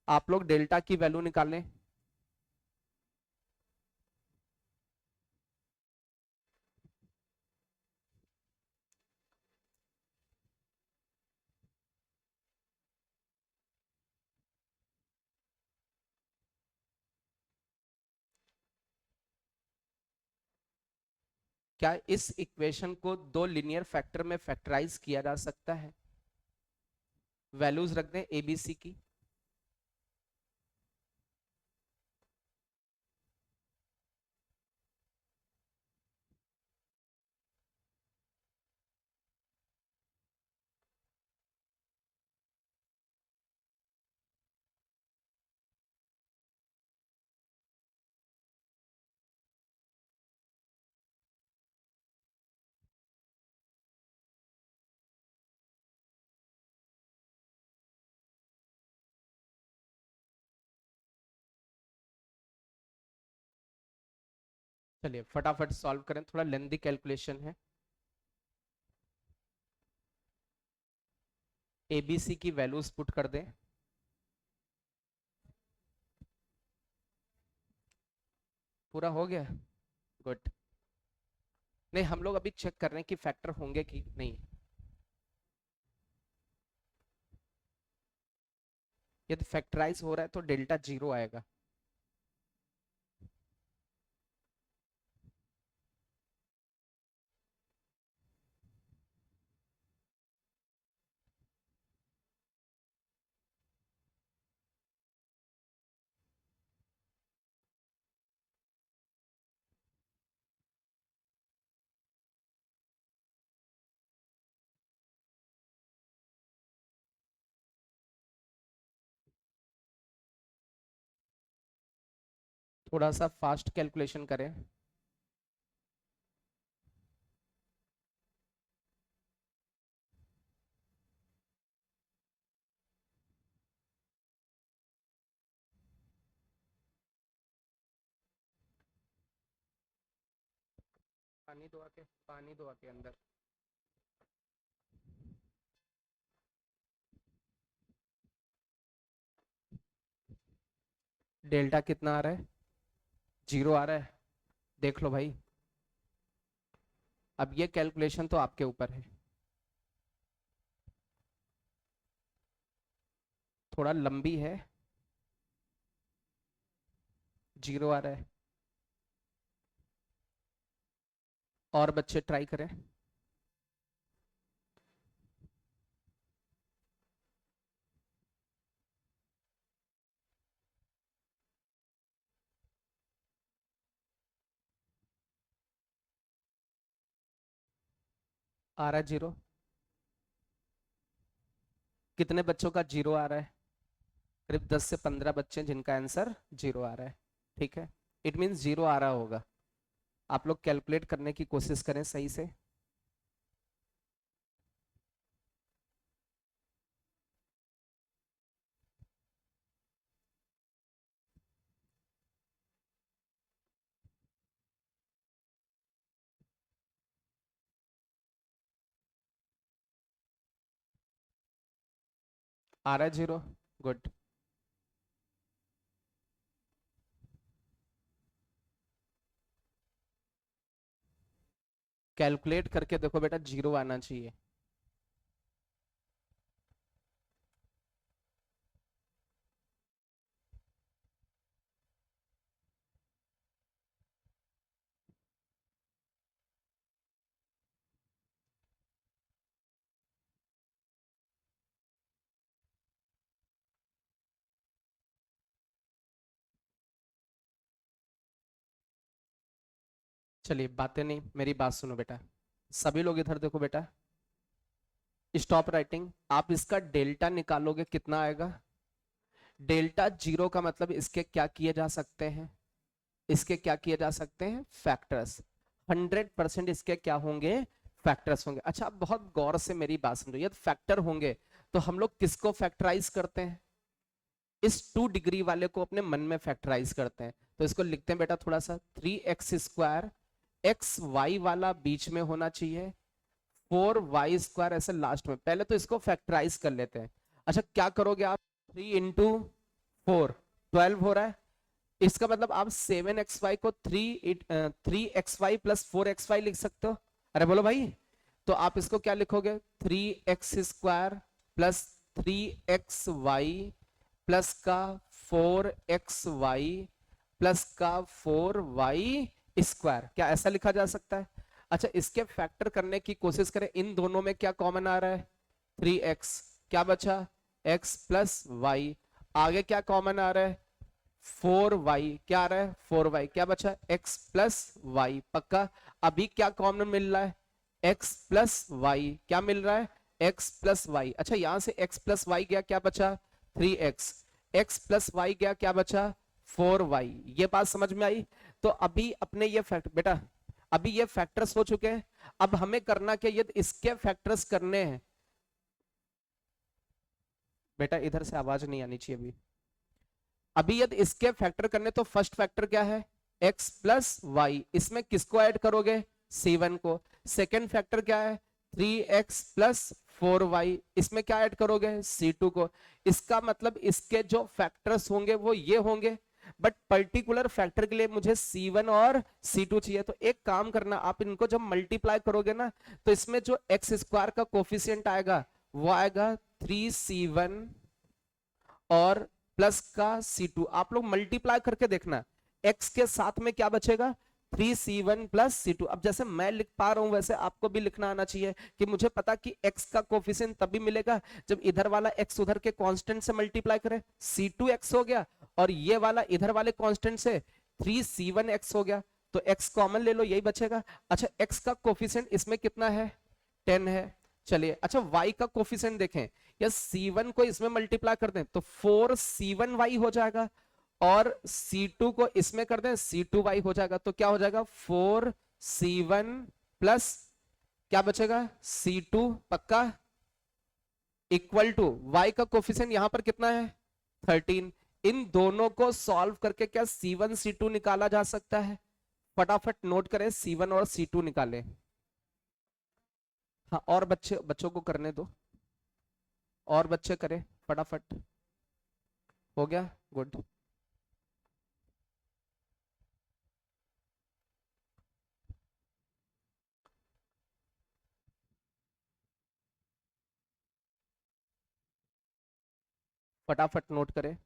आप लोग डेल्टा की वैल्यू निकालें। क्या इस इक्वेशन को दो लिनियर फैक्टर में फैक्टराइज किया जा सकता है? वैल्यूज रख दें एबीसी की। चलिए फटाफट सॉल्व करें, थोड़ा लेंदी कैलकुलेशन है। एबीसी की वैल्यूज पुट कर दें। पूरा हो गया, गुड। नहीं, हम लोग अभी चेक कर रहे हैं कि फैक्टर होंगे कि नहीं। यदि फैक्टराइज हो रहा है तो डेल्टा जीरो आएगा। थोड़ा सा फास्ट कैलकुलेशन करें। पानी दो आके अंदर। डेल्टा कितना आ रहा है? जीरो आ रहा है। देख लो भाई, अब ये कैलकुलेशन तो आपके ऊपर है। थोड़ा लंबी है। जीरो आ रहा है। और बच्चे ट्राई करें। आ रहा है जीरो। कितने बच्चों का जीरो आ रहा है? करीब 10 से 15 बच्चे जिनका आंसर जीरो आ रहा है। ठीक है, इट मीन्स जीरो आ रहा होगा। आप लोग कैलकुलेट करने की कोशिश करें सही से। आ रहा है जीरो, गुड। कैलकुलेट करके देखो बेटा, जीरो आना चाहिए। चलिए बातें नहीं, मेरी बात सुनो बेटा। सभी लोग इधर देखो बेटा। Stop writing. आप इसका डेल्टा निकालोगे कितना आएगा? डेल्टा जीरो का मतलब इसके क्या किए जा सकते हैं? इसके क्या किए जा सकते हैं? फैक्टर्स। 100% इसके क्या होंगे? फैक्टर्स होंगे। अच्छा, आप बहुत गौर से मेरी बात समझो। यदि फैक्टर होंगे तो हम लोग किसको फैक्टराइज करते हैं? इस 2 डिग्री वाले को अपने मन में फैक्टराइज करते हैं। तो इसको लिखते हैं बेटा थोड़ा सा। 3x² एक्स वाई वाला बीच में होना चाहिए, 4y² ऐसे लास्ट में। पहले तो इसको फैक्टराइज कर लेते हैं। अच्छा, क्या करोगे आप? 3 × 4 12 हो रहा है। इसका मतलब आप 7xy को 3xy + 4xy लिख सकते हो। अरे बोलो भाई। तो आप इसको क्या लिखोगे? 3x² + 3xy प्लस का 4xy प्लस का 4y²। क्या ऐसा लिखा जा सकता है? अच्छा, इसके फैक्टर करने की कोशिश करें। इन दोनों में क्या कॉमन आ रहा है? 3x। क्या बचा? x + y। आगे क्या कॉमन आ रहा है? 4y। क्या आ रहा है? 4y। क्या बचा? x + y। पक्का। अभी क्या कॉमन मिल रहा है? x + y। क्या मिल रहा है? x + y। अच्छा, यहां से x + y गया, क्या बचा? 3x। x + y गया, क्या बचा? 4y। ये बात समझ में आई? तो अभी अपने ये फैक्ट बेटा, अभी ये फैक्टर्स हो चुके हैं। अब हमें करना क्या? ये इसके फैक्टर्स करने हैं। बेटा इधर से आवाज नहीं आनी चाहिए अभी। अभी यदि इसके फैक्टर करने, तो फर्स्ट फैक्टर क्या है? एक्स प्लस वाई, इसमें किसको ऐड करोगे, C1 को। सेकेंड फैक्टर क्या है, 3x प्लस 4y, इसमें क्या ऐड करोगे, C2 को। इसका मतलब इसके जो फैक्टर्स होंगे वो ये होंगे, बट पर्टिकुलर फैक्टर के लिए मुझे C1 और C2 चाहिए। तो एक काम करना, आप इनको जब मल्टीप्लाई करोगे ना, तो इसमें जो एक्स स्क्वायर का कोफिशिएंट आएगा वो आएगा 3C1 और प्लस का C2। आप लोग मल्टीप्लाई करके देखना, x के साथ में क्या बचेगा, 3C1 प्लस C2। अब जैसे मैं लिख पा रहा हूं वैसे आपको भी लिखना आना चाहिए, कि मुझे पता कि x का कोफिशिएंट तभी मिलेगा जब इधर वाला x उधर के कांस्टेंट से मल्टीप्लाई करे, C2x हो गया, और ये वाला इधर वाले कांस्टेंट से 3C1x हो गया, तो x कॉमन ले लो, यही बचेगा। अच्छा, x का कोफिशिएंट इसमें कितना है, 10 है। चलिए, अच्छा y का कोफिशिएंट देखें, या C1 को इसमें मल्टीप्लाई कर दें तो 4C1y हो जाएगा, और C2 को इसमें कर दें C2y हो जाएगा, तो क्या हो जाएगा 4C1 प्लस क्या बचेगा C2 पक्का, इक्वल टू y का कोफिशिएंट यहां पर कितना है 13। इन दोनों को सॉल्व करके क्या C1 C2 निकाला जा सकता है, फटाफट नोट करें, C1 और C2 निकालें। हाँ, और बच्चों को करने दो, और बच्चे करें फटाफट। हो गया, गुड। फटाफट नोट करें,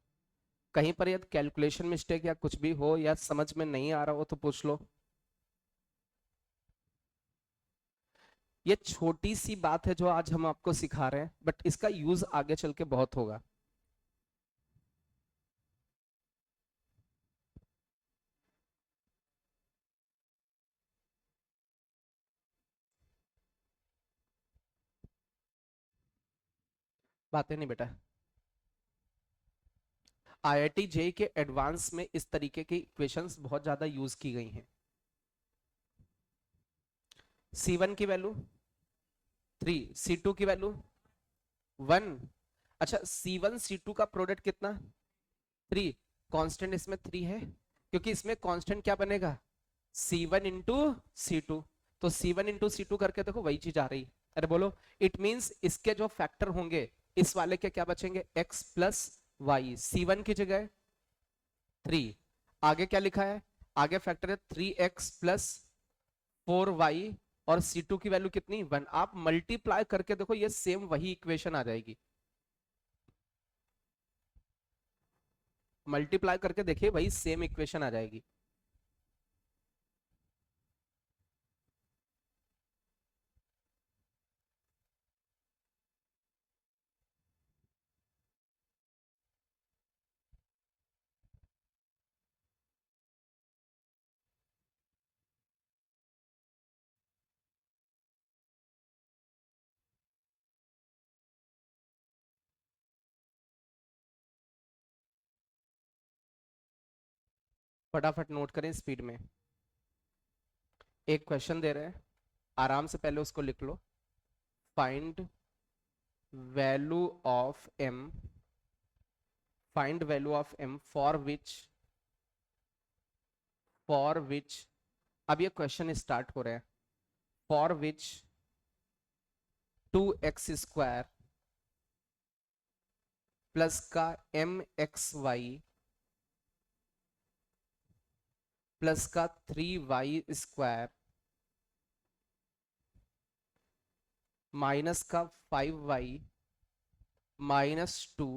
कहीं पर यदि कैलकुलेशन मिस्टेक या कुछ भी हो या समझ में नहीं आ रहा हो तो पूछ लो। ये छोटी सी बात है जो आज हम आपको सिखा रहे हैं, बट इसका यूज आगे चल के बहुत होगा। बातें नहीं बेटा, आईआईटी जेई के एडवांस में इस तरीके की इक्वेशंस बहुत ज्यादा यूज की गई हैं। C1 की वैल्यू 3, C2 की वैल्यू 1। अच्छा, C1 C2 का प्रोडक्ट कितना, 3। कांस्टेंट इसमें 3 है, क्योंकि इसमें कांस्टेंट क्या बनेगा, C1 इंटू C2। तो C1 इंटू C2 करके देखो वही चीज आ रही। अरे बोलो, इट मींस इसके जो फैक्टर होंगे इस वाले के क्या बचेंगे, x प्लस वाई, C1 की जगह 3। आगे क्या लिखा है, आगे फैक्टर है 3x प्लस 4y, और C2 की वैल्यू कितनी 1। आप मल्टीप्लाई करके देखो, ये सेम वही इक्वेशन आ जाएगी। मल्टीप्लाई करके देखिए, वही सेम इक्वेशन आ जाएगी। फटाफट नोट करें स्पीड में। एक क्वेश्चन दे रहे हैं, आराम से पहले उसको लिख लो। Find value of m, find value of m for which, अब ये क्वेश्चन स्टार्ट हो रहे हैं, फॉर विच 2x² प्लस का mxy प्लस का 3y² माइनस का 5y -2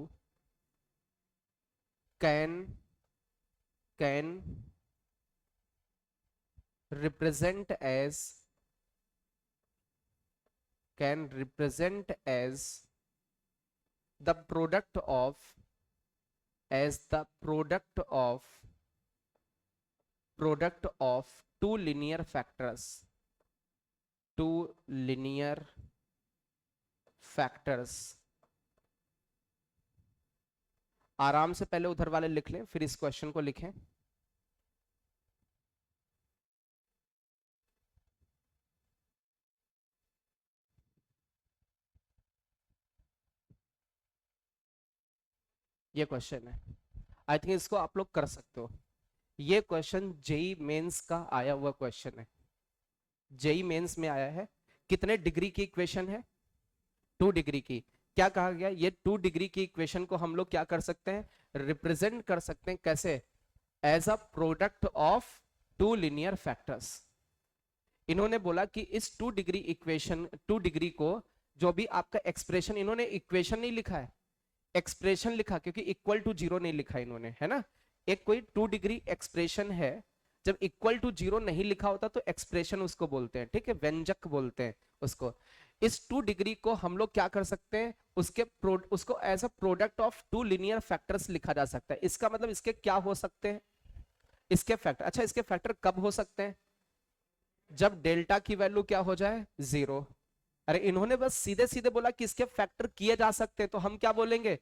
can can represent as can represent as the product of as the product of two linear factors, two linear factors। आराम से पहले उधर वाले लिख लें, फिर इस क्वेश्चन को लिखें। ये क्वेश्चन है, आई थिंक इसको आप लोग कर सकते हो। ये क्वेश्चन जेई मेंस का आया हुआ क्वेश्चन है, जेई मेंस में आया है। कितने डिग्री की इक्वेशन है? 2 डिग्री की। क्या कहा गया? ये 2 डिग्री की इक्वेशन को हम लोग क्या कर सकते हैं? रिप्रेजेंट कर सकते हैं। कैसे? As a product of 2 linear factors. इन्होंने बोला कि इस 2 डिग्री इक्वेशन, 2 डिग्री को, जो भी आपका एक्सप्रेशन, इन्होंने इक्वेशन नहीं लिखा है, एक्सप्रेशन लिखा, क्योंकि इक्वल टू जीरो नहीं लिखा इन्होंने, है ना। एक कोई 2 डिग्री एक्सप्रेशन है, जब इक्वल टू जीरो नहीं लिखा होता तो एक्सप्रेशन उसको बोलते हैं, ठीक है, व्यंजक बोलते हैं उसको। इस 2 डिग्री को हम लोग क्या कर सकते हैं? उसको as a product of 2 linear factors लिखा जा सकता है। इसका मतलब इसके क्या हो सकते हैं? इसके फैक्टर। अच्छा, इसके फैक्टर कब हो सकते हैं? जब डेल्टा की वैल्यू क्या हो जाए? 0। अरे इन्होंने बस सीधे सीधे बोला कि इसके फैक्टर किए जा सकते हैं, तो हम क्या बोलेंगे?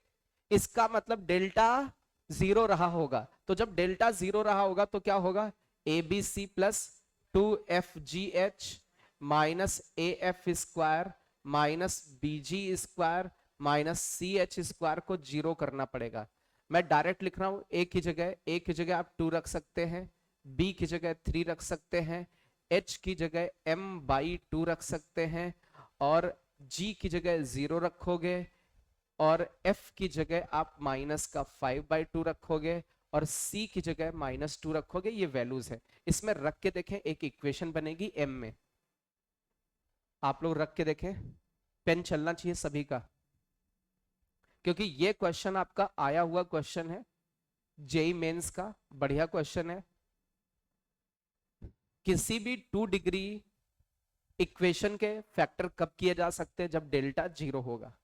इसका मतलब डेल्टा 0 रहा होगा। तो जब डेल्टा 0 रहा होगा तो क्या होगा? A B C plus 2FGH minus AF² minus BG² minus CH² को 0 करना पड़ेगा। मैं डायरेक्ट लिख रहा हूं, ए की जगह आप 2 रख सकते हैं, बी की जगह 3 रख सकते हैं, H की जगह m/2 रख सकते हैं, और G की जगह 0 रखोगे, और F की जगह आप -5/2 रखोगे, और C की जगह -2 रखोगे। ये वैल्यूज है। इसमें रख के देखें, एक इक्वेशन बनेगी M में। आप लोग रख के देखें, पेन चलना चाहिए सभी का, क्योंकि ये क्वेश्चन आपका आया हुआ क्वेश्चन है, जेई मेंस का बढ़िया क्वेश्चन है। किसी भी 2 डिग्री इक्वेशन के फैक्टर कब किए जा सकते हैं? जब डेल्टा 0 होगा।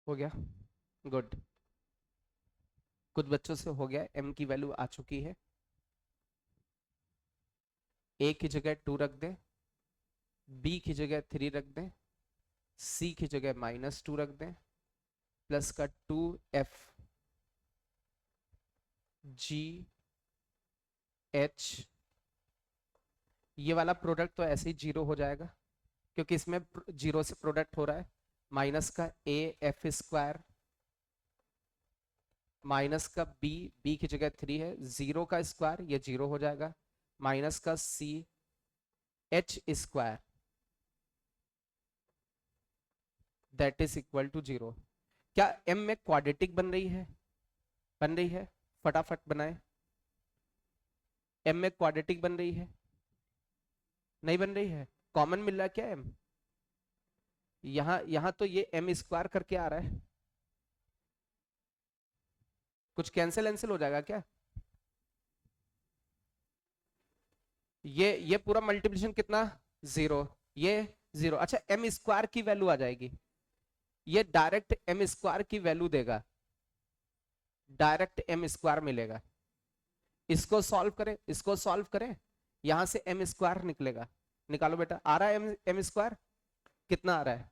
हो गया? गुड। कुछ बच्चों से हो गया, M की वैल्यू आ चुकी है। A की जगह 2 रख दें, B की जगह 3 रख दें, C की जगह -2 रख दें, प्लस का 2FGH। ये वाला प्रोडक्ट तो ऐसे ही 0 हो जाएगा, क्योंकि इसमें 0 से प्रोडक्ट हो रहा है। माइनस का AF² माइनस का B की जगह 3 है, 0 का स्क्वायर, ये 0 हो जाएगा, माइनस का CH² that is equal to 0। क्या M में क्वाड्रेटिक बन रही है? बन रही है? फटाफट बनाए। M में क्वाड्रेटिक बन रही है? नहीं बन रही है। कॉमन मिल रहा है क्या M? यहां तो ये M² करके आ रहा है। कुछ कैंसिल कैंसिल हो जाएगा क्या? ये पूरा मल्टीप्लिकेशन कितना? 0। ये 0। अच्छा, M² की वैल्यू आ जाएगी। ये डायरेक्ट M² की वैल्यू देगा, डायरेक्ट M² मिलेगा। इसको सॉल्व करें, इसको सॉल्व करें, यहां से M² निकलेगा। निकालो बेटा। आ रहा है M²? कितना आ रहा है?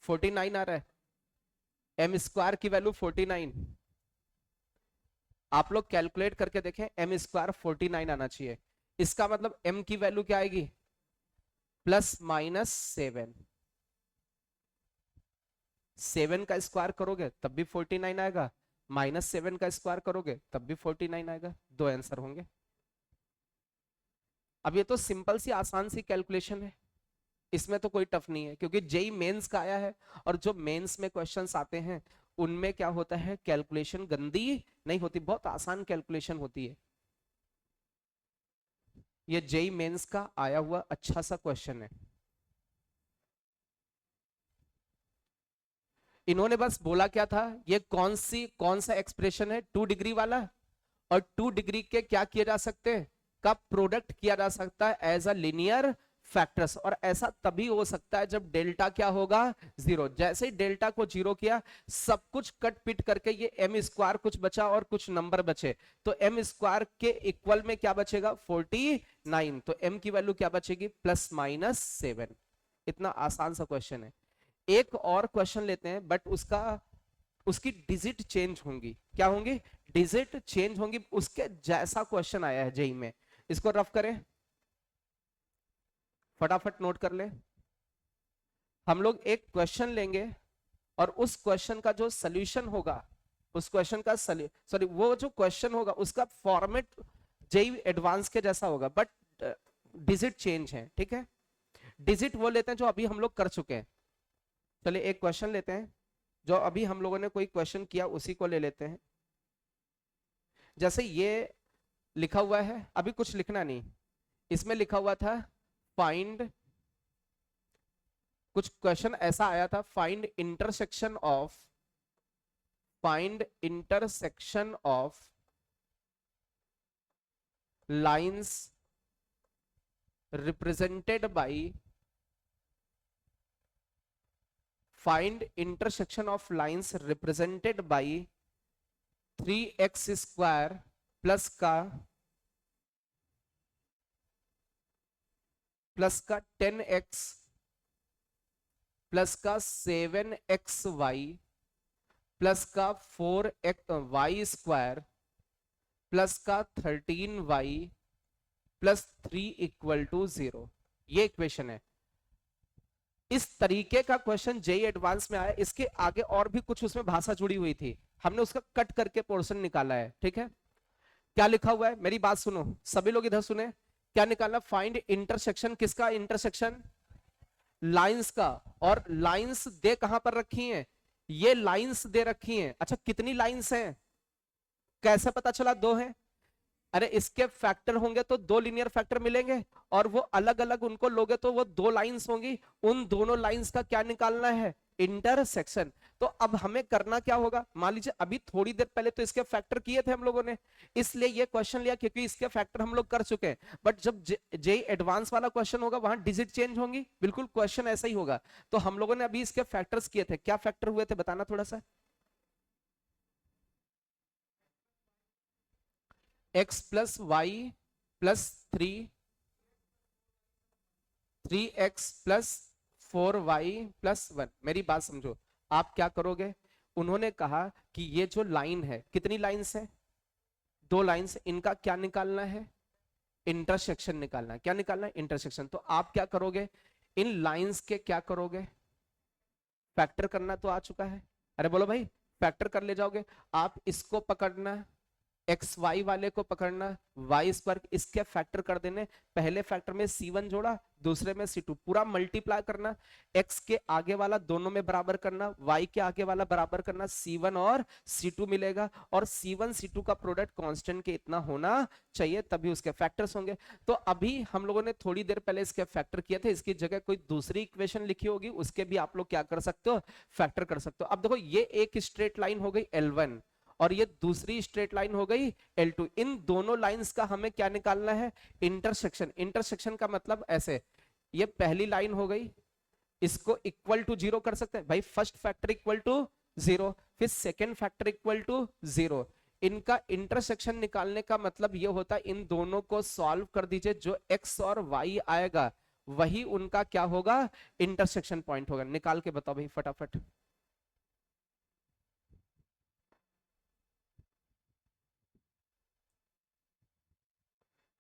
49 आ रहा है। M² की वैल्यू 49। आप लोग कैलकुलेट करके देखें, M² 49 आना चाहिए। इसका मतलब M की वैल्यू क्या आएगी? ±7। 7 का स्क्वायर करोगे तब भी 49 आएगा, -7 का स्क्वायर करोगे तब भी 49 आएगा। दो आंसर होंगे। अब ये तो सिंपल सी आसान सी कैलकुलेशन है, इसमें तो कोई टफ नहीं है, क्योंकि जेई मेंस का आया है। और जो मेंस में क्वेश्चंस आते हैं उनमें क्या होता है, कैलकुलेशन गंदी नहीं होती, बहुत आसान कैलकुलेशन होती है। ये जेई मेंस का आया हुआ अच्छा सा क्वेश्चन है। इन्होंने बस बोला क्या था, ये कौन सा एक्सप्रेशन है? 2 डिग्री वाला। और 2 डिग्री के क्या किए जा सकते हैं? का प्रोडक्ट किया जा सकता है एज अ लीनियर फैक्टर्स, और ऐसा तभी हो सकता है जब डेल्टा क्या होगा, जीरो। जैसे ही डेल्टा को जीरो किया, सब कुछ कट पिट करके ये एम स्क्वायर कुछ बचा और कुछ नंबर बचे, तो एम स्क्वायर के इक्वल में क्या बचेगा, 49। तो एम की वैल्यू क्या बचेगी, +-7। इतना आसान सा क्वेश्चन है। एक और क्वेश्चन लेते हैं, बट उसकी डिजिट चेंज होंगी, क्या होंगी, डिजिट चेंज होंगी। उसके जैसा क्वेश्चन आया है जेई में, इसको रफ करें, फटाफट नोट कर ले। हम लोग एक क्वेश्चन लेंगे और उस क्वेश्चन का जो सोल्यूशन होगा, उस क्वेश्चन का सॉरी वो जो क्वेश्चन होगा उसका फॉर्मेट जेई एडवांस के जैसा होगा, बट डिजिट चेंज है, ठीक है। डिजिट वो लेते हैं जो अभी हम लोग कर चुके हैं। चलिए एक क्वेश्चन लेते हैं, जो अभी हम लोगों ने कोई क्वेश्चन किया उसी को ले लेते हैं। जैसे ये लिखा हुआ है, अभी कुछ लिखना नहीं, इसमें लिखा हुआ था फाइंड, कुछ क्वेश्चन ऐसा आया था, find intersection of lines represented by, find intersection of lines represented by 3x² plus का 10x प्लस का 7xy प्लस का 4y² प्लस का 13y +3 = 0। ये इक्वेशन है। इस तरीके का क्वेश्चन जेई एडवांस में आया। इसके आगे और भी कुछ उसमें भाषा जुड़ी हुई थी, हमने उसका कट करके पोर्शन निकाला है, ठीक है। क्या लिखा हुआ है, मेरी बात सुनो, सभी लोग इधर सुने। क्या निकालना, फाइंड इंटरसेक्शन, किसका इंटरसेक्शन, लाइंस का। और लाइंस दे कहां पर रखी हैं, ये लाइंस दे रखी हैं। अच्छा कितनी लाइंस हैं, कैसे पता चला, दो हैं। अरे इसके फैक्टर होंगे तो दो लीनियर फैक्टर मिलेंगे, और वो अलग अलग उनको लोगे तो वो दो लाइंस होंगी, उन दोनों लाइंस का क्या निकालना है, इंटरसेक्शन। तो अब हमें करना क्या होगा, मान लीजिए अभी थोड़ी देर पहले तो इसके फैक्टर किए थे हम लोगों ने, इसलिए ये क्वेश्चन लिया क्योंकि इसके फैक्टर हम लोग कर चुके हैं। बट जब जेई एडवांस वाला क्वेश्चन होगा वहां डिजिट चेंज होंगी, बिल्कुल क्वेश्चन ऐसा ही होगा। तो हम लोगों ने अभी इसके फैक्टर्स किए थे, क्या फैक्टर हुए थे बताना थोड़ा सा। x + y + 3, 3x + 4y + 1। मेरी बात समझो, आप क्या करोगे, उन्होंने कहा कि ये जो लाइन है, कितनी लाइंस है, दो लाइंस, इनका क्या निकालना है, इंटरसेक्शन निकालना है। क्या निकालना है, इंटरसेक्शन। तो आप क्या करोगे, इन लाइंस के क्या करोगे, फैक्टर करना तो आ चुका है, अरे बोलो भाई, फैक्टर कर ले जाओगे। आप इसको पकड़ना, एक्स वाई वाले को पकड़ना, y², इसके फैक्टर कर देने। पहले फैक्टर में C1 जोड़ा, दूसरे में C2, पूरा मल्टीप्लाई करना। x के आगे वाला दोनों में बराबर करना, y के आगे वाला बराबर करना, C1 और C2 मिलेगा। और C1 C2 का प्रोडक्ट कांस्टेंट के इतना होना चाहिए, तभी उसके फैक्टर्स होंगे। तो अभी हम लोगों ने थोड़ी देर पहले इसके फैक्टर किए थे, इसकी जगह कोई दूसरी इक्वेशन लिखी होगी, उसके भी आप लोग क्या कर सकते हो, फैक्टर कर सकते हो। अब देखो ये एक स्ट्रेट लाइन हो गई L1, और ये दूसरी स्ट्रेट लाइन हो गई L2। इन दोनों लाइंस का हमें क्या निकालना है, इंटरसेक्शन। इंटरसेक्शन का मतलब ऐसे, ये पहली लाइन हो गई, इसको इक्वल टू 0 कर सकते हैं भाई, फर्स्ट फैक्टर इक्वल टू 0, फिर सेकेंड फैक्टर इक्वल टू 0। इनका इंटरसेक्शन निकालने का मतलब ये होता है, इन दोनों को सॉल्व कर दीजिए, जो x और y आएगा वही उनका क्या होगा, इंटरसेक्शन पॉइंट होगा। निकाल के बताओ भाई फटाफट,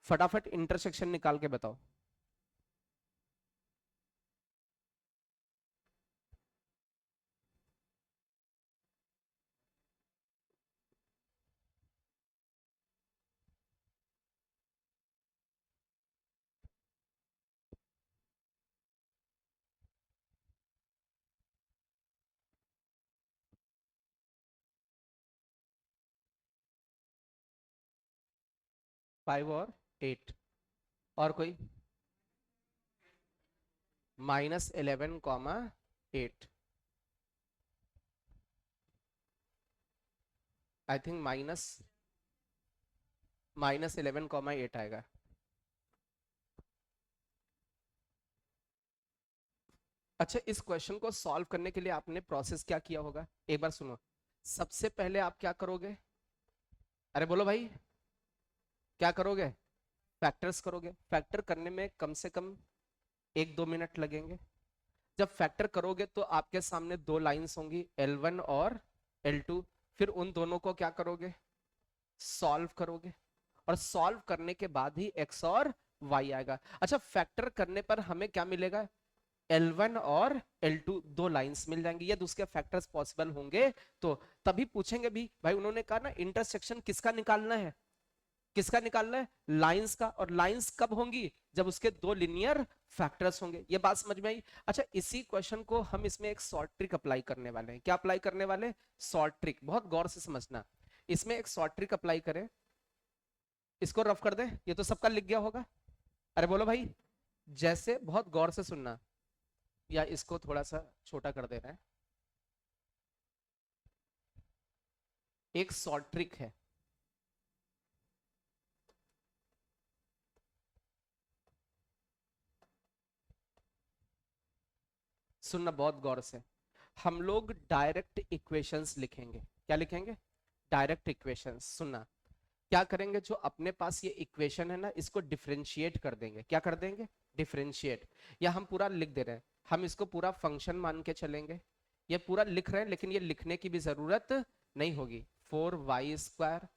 फटाफट इंटरसेक्शन निकाल के बताओ। फाइव और 8, और कोई, -11, 8, आई थिंक -11, 8 आएगा। अच्छा, इस क्वेश्चन को सॉल्व करने के लिए आपने प्रोसेस क्या किया होगा, एक बार सुनो। सबसे पहले आप क्या करोगे? अरे बोलो भाई, क्या करोगे? फैक्टर्स करोगे। फैक्टर करने में कम से कम 1-2 मिनट लगेंगे। जब फैक्टर करोगे तो आपके सामने दो लाइंस होंगी, L1 और L2। फिर उन दोनों को क्या करोगे? सॉल्व करोगे। और सॉल्व करने के बाद ही x और y आएगा। अच्छा, फैक्टर करने पर हमें क्या मिलेगा? L1 और L2 दो लाइंस मिल जाएंगी। यदि उसके फैक्टर्स पॉसिबल होंगे तो तभी पूछेंगे भी भाई, उन्होंने कहा ना इंटरसेक्शन किसका निकालना है, किसका निकालना है? लाइंस का। और लाइंस कब होंगी? जब उसके दो लिनियर फैक्टर्स होंगे। ये बात समझ में आई? अच्छा, इसी क्वेश्चन को हम इसमें एक शॉर्ट ट्रिक अप्लाई करने वाले हैं। क्या अप्लाई करने वाले? Short trick. बहुत गौर से समझना। इसमें एक शॉर्ट ट्रिक अप्लाई करें। इसको रफ कर दें, ये तो सबका लिख गया होगा। अरे बोलो भाई, जैसे बहुत गौर से सुनना, या इसको थोड़ा सा छोटा कर देना है। एक शॉर्ट ट्रिक है। सुनना बहुत गौर से। हम लोग डायरेक्ट इक्वेशंस लिखेंगे। क्या लिखेंगे? Direct equations. सुनना, क्या करेंगे, जो अपने पास ये इक्वेशन है ना, इसको डिफरेंशिएट कर देंगे। क्या कर देंगे? डिफरेंशिएट। या हम पूरा लिख दे रहे हैं, हम इसको पूरा फंक्शन मान के चलेंगे। ये पूरा लिख रहे हैं, लेकिन ये लिखने की भी जरूरत नहीं होगी। 4y²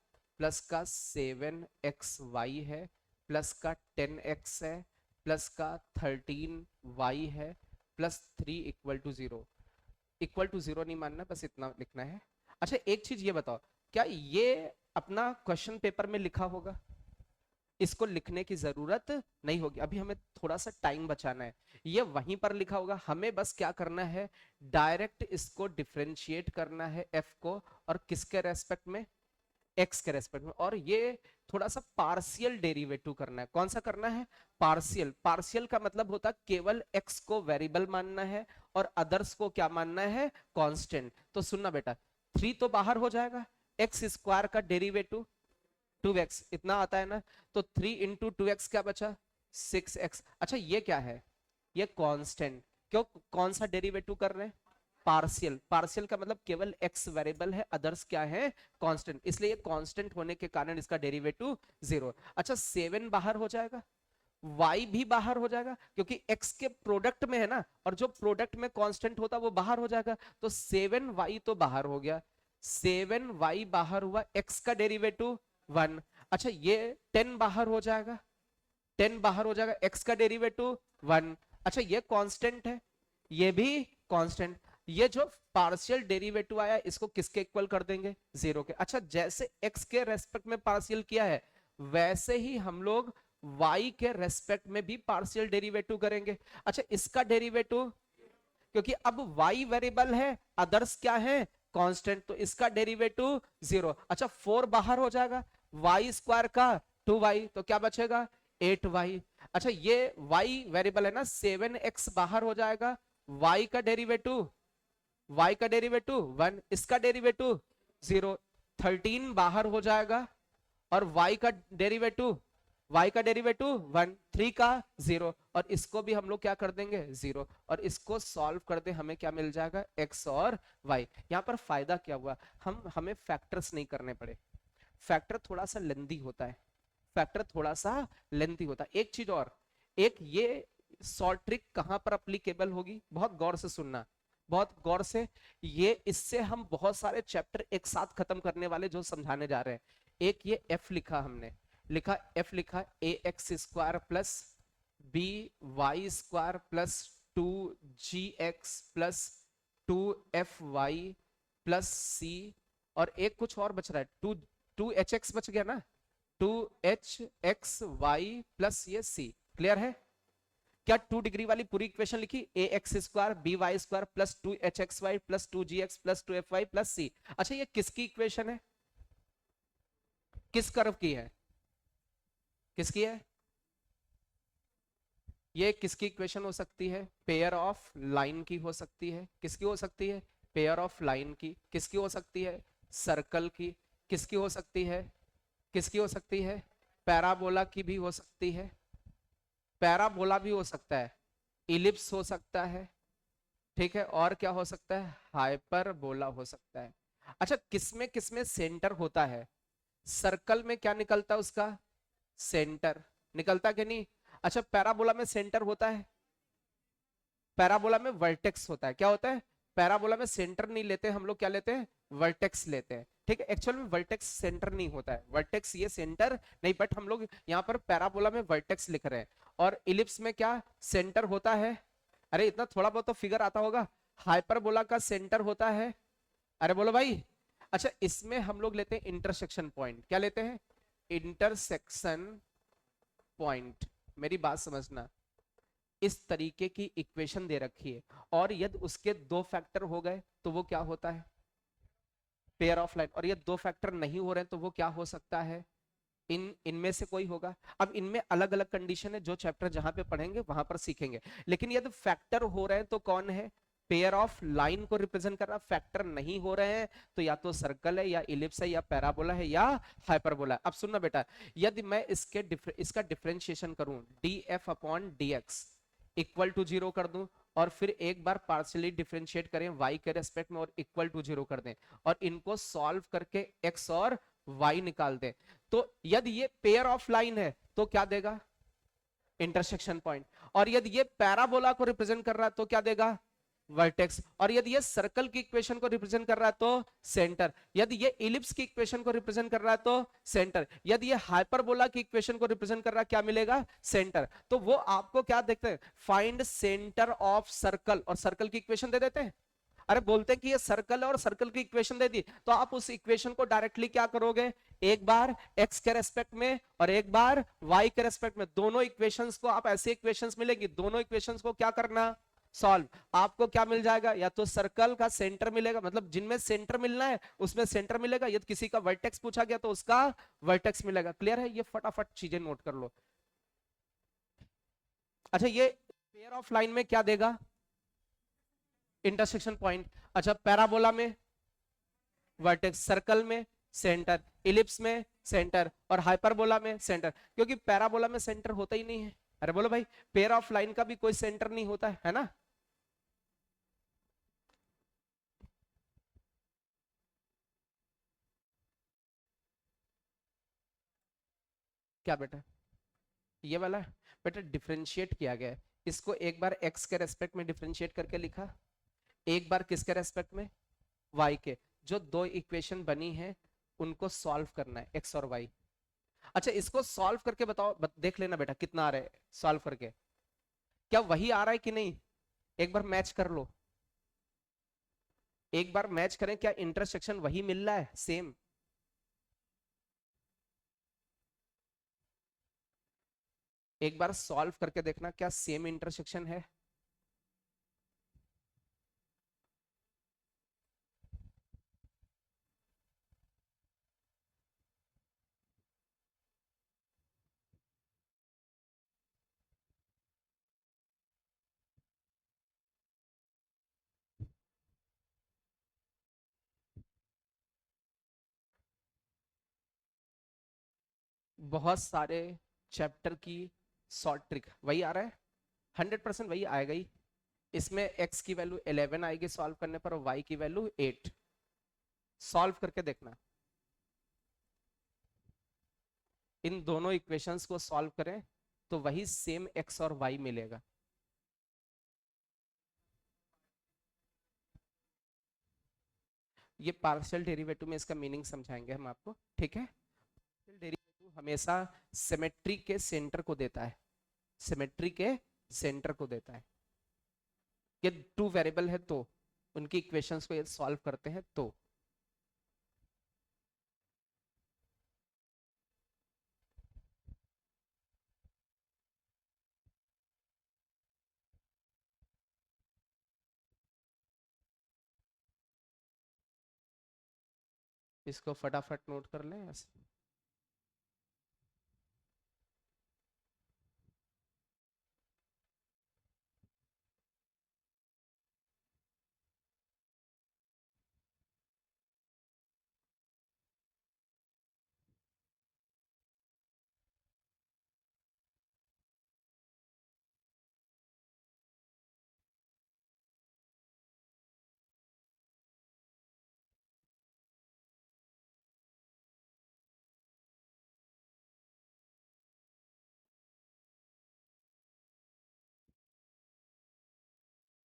प्लस का 7xy है, प्लस का 10x है, प्लस का 13y है, +3 = 0। इक्वल टू जीरो नहीं मानना, बस इतना लिखना है। अच्छा, एक चीज ये बताओ, क्या ये अपना क्वेश्चन पेपर में लिखा होगा? इसको लिखने की जरूरत नहीं होगी। अभी हमें थोड़ा सा टाइम बचाना है। ये वहीं पर लिखा होगा, हमें बस क्या करना है? डायरेक्ट इसको डिफरेंशिएट करना है f को। और किसके रेस्पेक्ट में? x के रेस्पेक्ट में। और ये थोड़ा सा पार्शियल डेरिवेटिव करना है। कौन सा करना है? पार्शियल। पार्शियल का मतलब होता है केवल x को वेरिएबल मानना है और अदर्स को क्या मानना है? कांस्टेंट। तो सुनना बेटा, 3 तो बाहर हो जाएगा, x² का डेरिवेटिव 2x इतना आता है ना, तो 3 × 2x क्या बचा? 6x। अच्छा, ये क्या है? ये कांस्टेंट। क्यों? कौन सा डेरिवेटिव कर रहे हैं? पार्शियल। पार्शियल का मतलब केवल x वेरिएबल है, अदर्स क्या है? कांस्टेंट। इसलिए कांस्टेंट होने के कारण इसका डेरिवेटिव 0। अच्छा, 7 बाहर हो जाएगा, y भी बाहर हो जाएगा, क्योंकि x के प्रोडक्ट में है ना, और जो प्रोडक्ट में कांस्टेंट होता है वो बाहर हो जाएगा। तो 7y तो बाहर हो गया, 7y बाहर हुआ, x का डेरिवेटिव 1। अच्छा, ये 10 बाहर हो जाएगा, 10 बाहर हो जाएगा, x का डेरिवेटिव 1। अच्छा, ये कांस्टेंट है, ये भी कांस्टेंट। ये जो पार्शियल डेरिवेटिव आया, इसको किसके इक्वल कर देंगे? 0 के। अच्छा, जैसे x के रेस्पेक्ट में पार्शियल किया है, वैसे ही हम लोग y के रेस्पेक्ट में भी पार्शियल डेरिवेटिव करेंगे। अच्छा, इसका डेरिवेटिव, क्योंकि अब y वेरिएबल है, अदर्स क्या है? कांस्टेंट, तो इसका डेरिवेटिव 0। अच्छा, 4 बाहर हो जाएगा, y² का 2y, तो क्या बचेगा? 8y। अच्छा, ये y वेरिएबल है ना, 7x बाहर हो जाएगा, y का डेरिवेटिव 1, इसका डेरिवेटिव 0। 13 बाहर हो जाएगा, और y का डेरिवेटिव 1, 3 का 0। और इसको भी हम लोग क्या कर देंगे? 0। और इसको सॉल्व कर दे, हमें क्या मिल जाएगा? x और y। यहाँ पर फायदा क्या हुआ? हमें फैक्टर्स नहीं करने पड़े। फैक्टर थोड़ा सा लेंदी होता है, फैक्टर थोड़ा सा लेंथी होता है। एक चीज और, एक ये शॉर्ट ट्रिक कहां पर अप्लीकेबल होगी, बहुत गौर से सुनना, बहुत गौर से। ये इससे हम बहुत सारे चैप्टर एक साथ खत्म करने वाले जो समझाने जा रहे हैं। एक ये f लिखा, हमने लिखा f लिखा ax² plus by² plus 2gx plus 2fy plus c। और एक कुछ और बच रहा है, 2hx बच गया ना, 2hxy प्लस ये c। क्लियर है? क्या 2 डिग्री वाली पूरी इक्वेशन लिखी, ax² by² plus 2hxy plus 2gx plus 2fy plus c। अच्छा, ये किसकी इक्वेशन है? किस कर्व की है? किसकी है? ये किसकी इक्वेशन हो सकती है? पेयर ऑफ लाइन की हो सकती है। किसकी हो सकती है? पेयर ऑफ लाइन की। किसकी हो सकती है? सर्कल की। किसकी हो सकती है? किसकी हो सकती है? पैराबोला की भी हो सकती है। पैराबोला भी हो सकता है, इलिप्स हो सकता है, ठीक है, और क्या हो सकता है, हाइपरबोला हो सकता है। अच्छा, किसमें सेंटर होता है? सर्कल में क्या निकलता है उसका, सेंटर निकलता कि नहीं? अच्छा, पैराबोला में सेंटर होता है? पैराबोला में वर्टेक्स होता है। क्या होता है? पैराबोला में सेंटर नहीं लेते हम लोग, क्या लेते हैं, वर्टेक्स लेते हैं। ठीक है, एक्चुअल में वर्टेक्स सेंटर नहीं होता है, वर्टेक्स ये सेंटर नहीं, बट हम लोग यहाँ पर पैराबोला में वर्टेक्स लिख रहे हैं। और इलिप्स में क्या सेंटर होता है? अरे इतना थोड़ा बहुत तो फिगर आता होगा। हाइपरबोला का सेंटर होता है, अरे बोलो भाई। अच्छा, इसमें हम लोग लेते हैं इंटरसेक्शन पॉइंट। क्या लेते हैं? Intersection point. मेरी बात समझना, इस तरीके की इक्वेशन दे रखी है, और यदि उसके दो फैक्टर हो गए तो वो क्या होता है, पेयर ऑफ लाइन। और ये दो फैक्टर नहीं हो रहे हैं तो वो क्या हो सकता है, इनमें से कोई होगा। अब इनमें अलग अलग कंडीशन है, जो चैप्टर जहां पे पढ़ेंगे वहां पर सीखेंगे। लेकिन यदि फैक्टर हो रहे हैं तो कौन है, पेयर ऑफ लाइन को रिप्रेजेंट कर रहा। फैक्टर नहीं हो रहे हैं तो या तो सर्कल है, या इलिप्स है, या पैराबोला है, या हाइपरबोला है। अब सुनना बेटा, यदि मैं इसका डिफरेंशिएशन करूं, D F upon D X equal to zero कर दूं, और फिर एक बार पार्शियली डिफरेंशिएट करें वाई के रेस्पेक्ट में और इक्वल टू जीरो कर दें, और इनको सॉल्व करके एक्स और वाई निकाल दें, तो यदि ये पेयर ऑफ लाइन है तो क्या देगा, इंटरसेक्शन पॉइंट। और यदि ये पैराबोला को रिप्रेजेंट कर रहा है तो क्या देगा, वर्टेक्स। और यदि ये सर्कल की इक्वेशन को रिप्रेजेंट कर रहा है तो सेंटर। यदि ये इलिप्स की इक्वेशन को रिप्रेजेंट कर रहा है तो सेंटर। यदि ये हाइपरबोला की इक्वेशन को रिप्रेजेंट कर रहा है, क्या मिलेगा, सेंटर। तो वो आपको क्या देखते हैं, फाइंड सेंटर ऑफ सर्कल, और सर्कल की इक्वेशन दे देते हैं। अरे बोलते हैं कि ये सर्कल है और सर्कल की इक्वेशन दे दी, तो आप उस इक्वेशन को डायरेक्टली क्या करोगे, एक बार एक्स के रेस्पेक्ट में और एक बार वाई के रेस्पेक्ट में, दोनों इक्वेशंस को आप, ऐसे इक्वेशंस मिलेंगी, दोनों इक्वेशंस को क्या करना, सॉल्व। आपको क्या मिल जाएगा, या तो सर्कल का सेंटर मिलेगा, मतलब जिनमें सेंटर मिलना है उसमें सेंटर मिलेगा, यदि किसी का वर्टेक्स पूछा गया तो उसका वर्टेक्स मिलेगा। क्लियर है? ये फटाफट चीजें नोट कर लो। अच्छा, ये पेयर ऑफ लाइन में क्या देगा, इंटरसेक्शन पॉइंट। अच्छा, पैराबोला में वर्टेक्स, सर्कल में सेंटर, इलिप्स में सेंटर, और हाइपरबोला में सेंटर। क्योंकि पैराबोला में सेंटर होता ही नहीं है। अरे बोलो भाई, पेयर ऑफ लाइन का भी कोई सेंटर नहीं होता है ना? क्या बेटा, ये वाला बेटा डिफरेंशिएट किया गया है, इसको एक बार एक्स के रेस्पेक्ट में डिफरेंशिएट करके लिखा, एक बार किसके रेस्पेक्ट में, वाई के। जो दो इक्वेशन बनी है उनको सॉल्व करना है, एक्स और वाई। अच्छा, इसको सॉल्व करके बताओ, देख लेना बेटा कितना आ रहा है सॉल्व करके, क्या वही आ रहा है कि नहीं, एक बार मैच कर लो। एक बार मैच करें, क्या इंटरसेक्शन वही मिल रहा है, सेम। एक बार सॉल्व करके देखना क्या सेम इंटरसेक्शन है। बहुत सारे चैप्टर की शॉर्ट ट्रिक वही आ रहा है, 100% वही आएगा ही। इसमें एक्स की वैल्यू 11 आएगी सॉल्व करने पर, और वाई की वैल्यू 8। सॉल्व करके देखना, इन दोनों इक्वेशंस को सॉल्व करें तो वही सेम एक्स और वाई मिलेगा। ये पार्शियल डेरिवेटिव में इसका मीनिंग समझाएंगे हम आपको, ठीक है। पार्शियल डेरिवेटिव हमेशा सिमेट्री के सेंटर को देता है, सिमेट्री के सेंटर को देता है। ये टू वेरिएबल है तो उनकी इक्वेशंस को ये सॉल्व करते हैं तो। इसको फटाफट नोट कर लें ऐसे।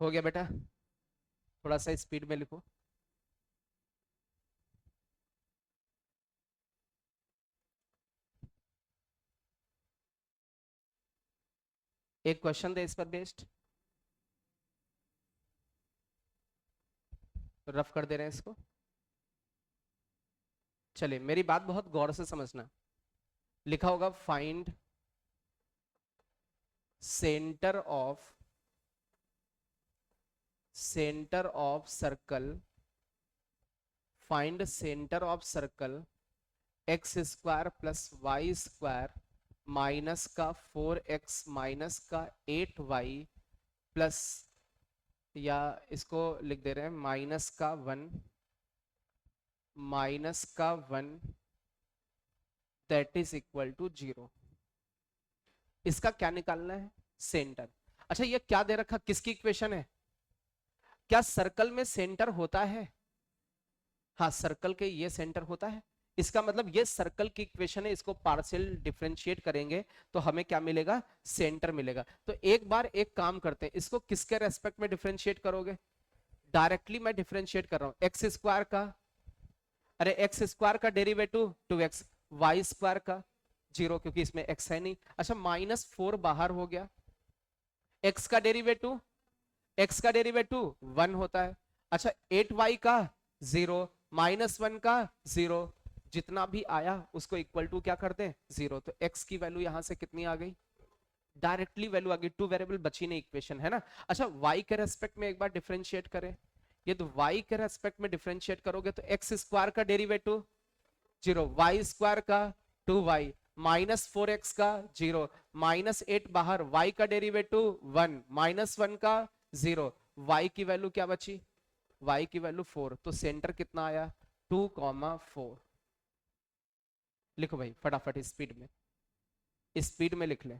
हो गया बेटा, थोड़ा सा स्पीड में लिखो। एक क्वेश्चन दे इस पर बेस्ड, रफ कर दे रहे हैं इसको। चलिए मेरी बात बहुत गौर से समझना। लिखा होगा find centre of circle, find centre of circle X square plus Y square minus का 4x माइनस का 8y प्लस, या इसको लिख दे रहे हैं माइनस का 1 दैट इज इक्वल टू 0। इसका क्या निकालना है? सेंटर। अच्छा ये क्या दे रखा, किसकी इक्वेशन है? क्या सर्कल में सेंटर होता है? हाँ सर्कल के ये सेंटर होता है। इसका मतलब ये सर्कल की इक्वेशन है, इसको पार्शियल डिफरेंशिएट करेंगे तो हमें क्या मिलेगा? सेंटर मिलेगा। तो एक बार एक काम करते हैं, इसको किसके रेस्पेक्ट में डिफरेंशिएट करोगे? डायरेक्टली मैं डिफरेंशिएट कर रहा हूं एक्स स्क्वायर का, अरे एक्स स्क्वायर का डेरिवेटिव 2x, वाई स्क्वायर का 0 क्योंकि इसमें x है नहीं। अच्छा -4 बाहर हो गया, x का डेरिवेटिव 1 होता है। अच्छा 8y का 0, -1 का 0, जितना भी आया उसको इक्वल टू क्या करते हैं? 0। तो x की वैल्यू यहां से कितनी आ गई? डायरेक्टली वैल्यू आ गई, 2 वेरिएबल बची नहीं इक्वेशन, है ना। अच्छा y के रेस्पेक्ट में एक बार डिफरेंशिएट करें, ये तो y के रेस्पेक्ट में डिफरेंशिएट करोगे तो एक्स स्क्वायर का डेरिवेटिव 0, वाई स्क्वायर का 2y, -4x का 0, -8 बाहर, y का डेरिवेटिव 1, -1 का 0, y की वैल्यू क्या बची? y की वैल्यू 4। तो सेंटर कितना आया? 2,4। लिखो भाई फटाफट स्पीड में लिख ले।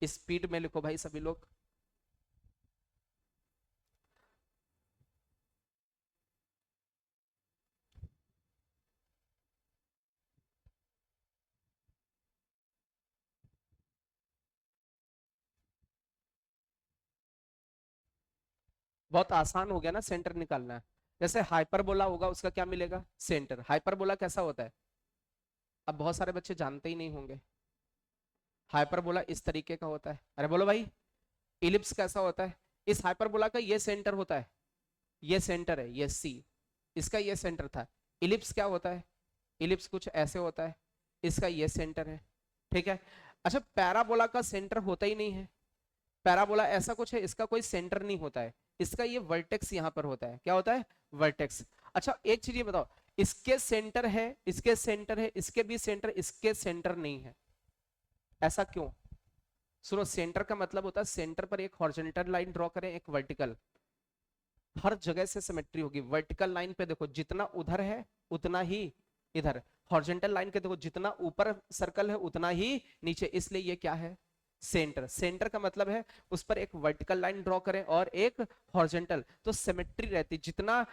स्पीड में लिखो भाई सभी लोग। बहुत आसान हो गया ना सेंटर निकालना है। जैसे हाइपरबोला होगा उसका क्या मिलेगा? सेंटर। हाइपरबोला कैसा होता है? अब बहुत सारे बच्चे जानते ही नहीं होंगे। हाइपरबोला इस तरीके का होता है, अरे बोलो भाई। इलिप्स कैसा होता है? इस हाइपरबोला का ये सेंटर होता है, ये सेंटर है, ये सी, इसका ये सेंटर था। इलिप्स क्या होता है? इलिप्स कुछ ऐसे होता है, इसका ये सेंटर है, ठीक है। अच्छा पैराबोला का सेंटर होता ही नहीं है। पैराबोला ऐसा कुछ है, इसका कोई सेंटर नहीं होता है, इसका ये वर्टेक्स यहाँ पर होता है। क्या होता है? वर्टेक्स। अच्छा एक चीज ये बताओ, इसके सेंटर है, इसके सेंटर है, इसके भी सेंटर, इसके सेंटर नहीं है, ऐसा क्यों? सुनो सेंटर का मतलब होता है सेंटर पर एक हॉरिजॉन्टल लाइन ड्रॉ करें, एक वर्टिकल, हर जगह से सिमेट्री होगी। वर्टिकल लाइन पे देखो जितना उधर है उतना ही इधर, हॉरिजॉन्टल लाइन के देखो जितना ऊपर सर्कल है उतना ही नीचे, इसलिए ये क्या है? सेंटर। सेंटर का मतलब है उस पर एक वर्टिकल लाइन ड्रॉ करें और एक हॉरिजॉन्टल, तो सिमेट्री रहती। जितना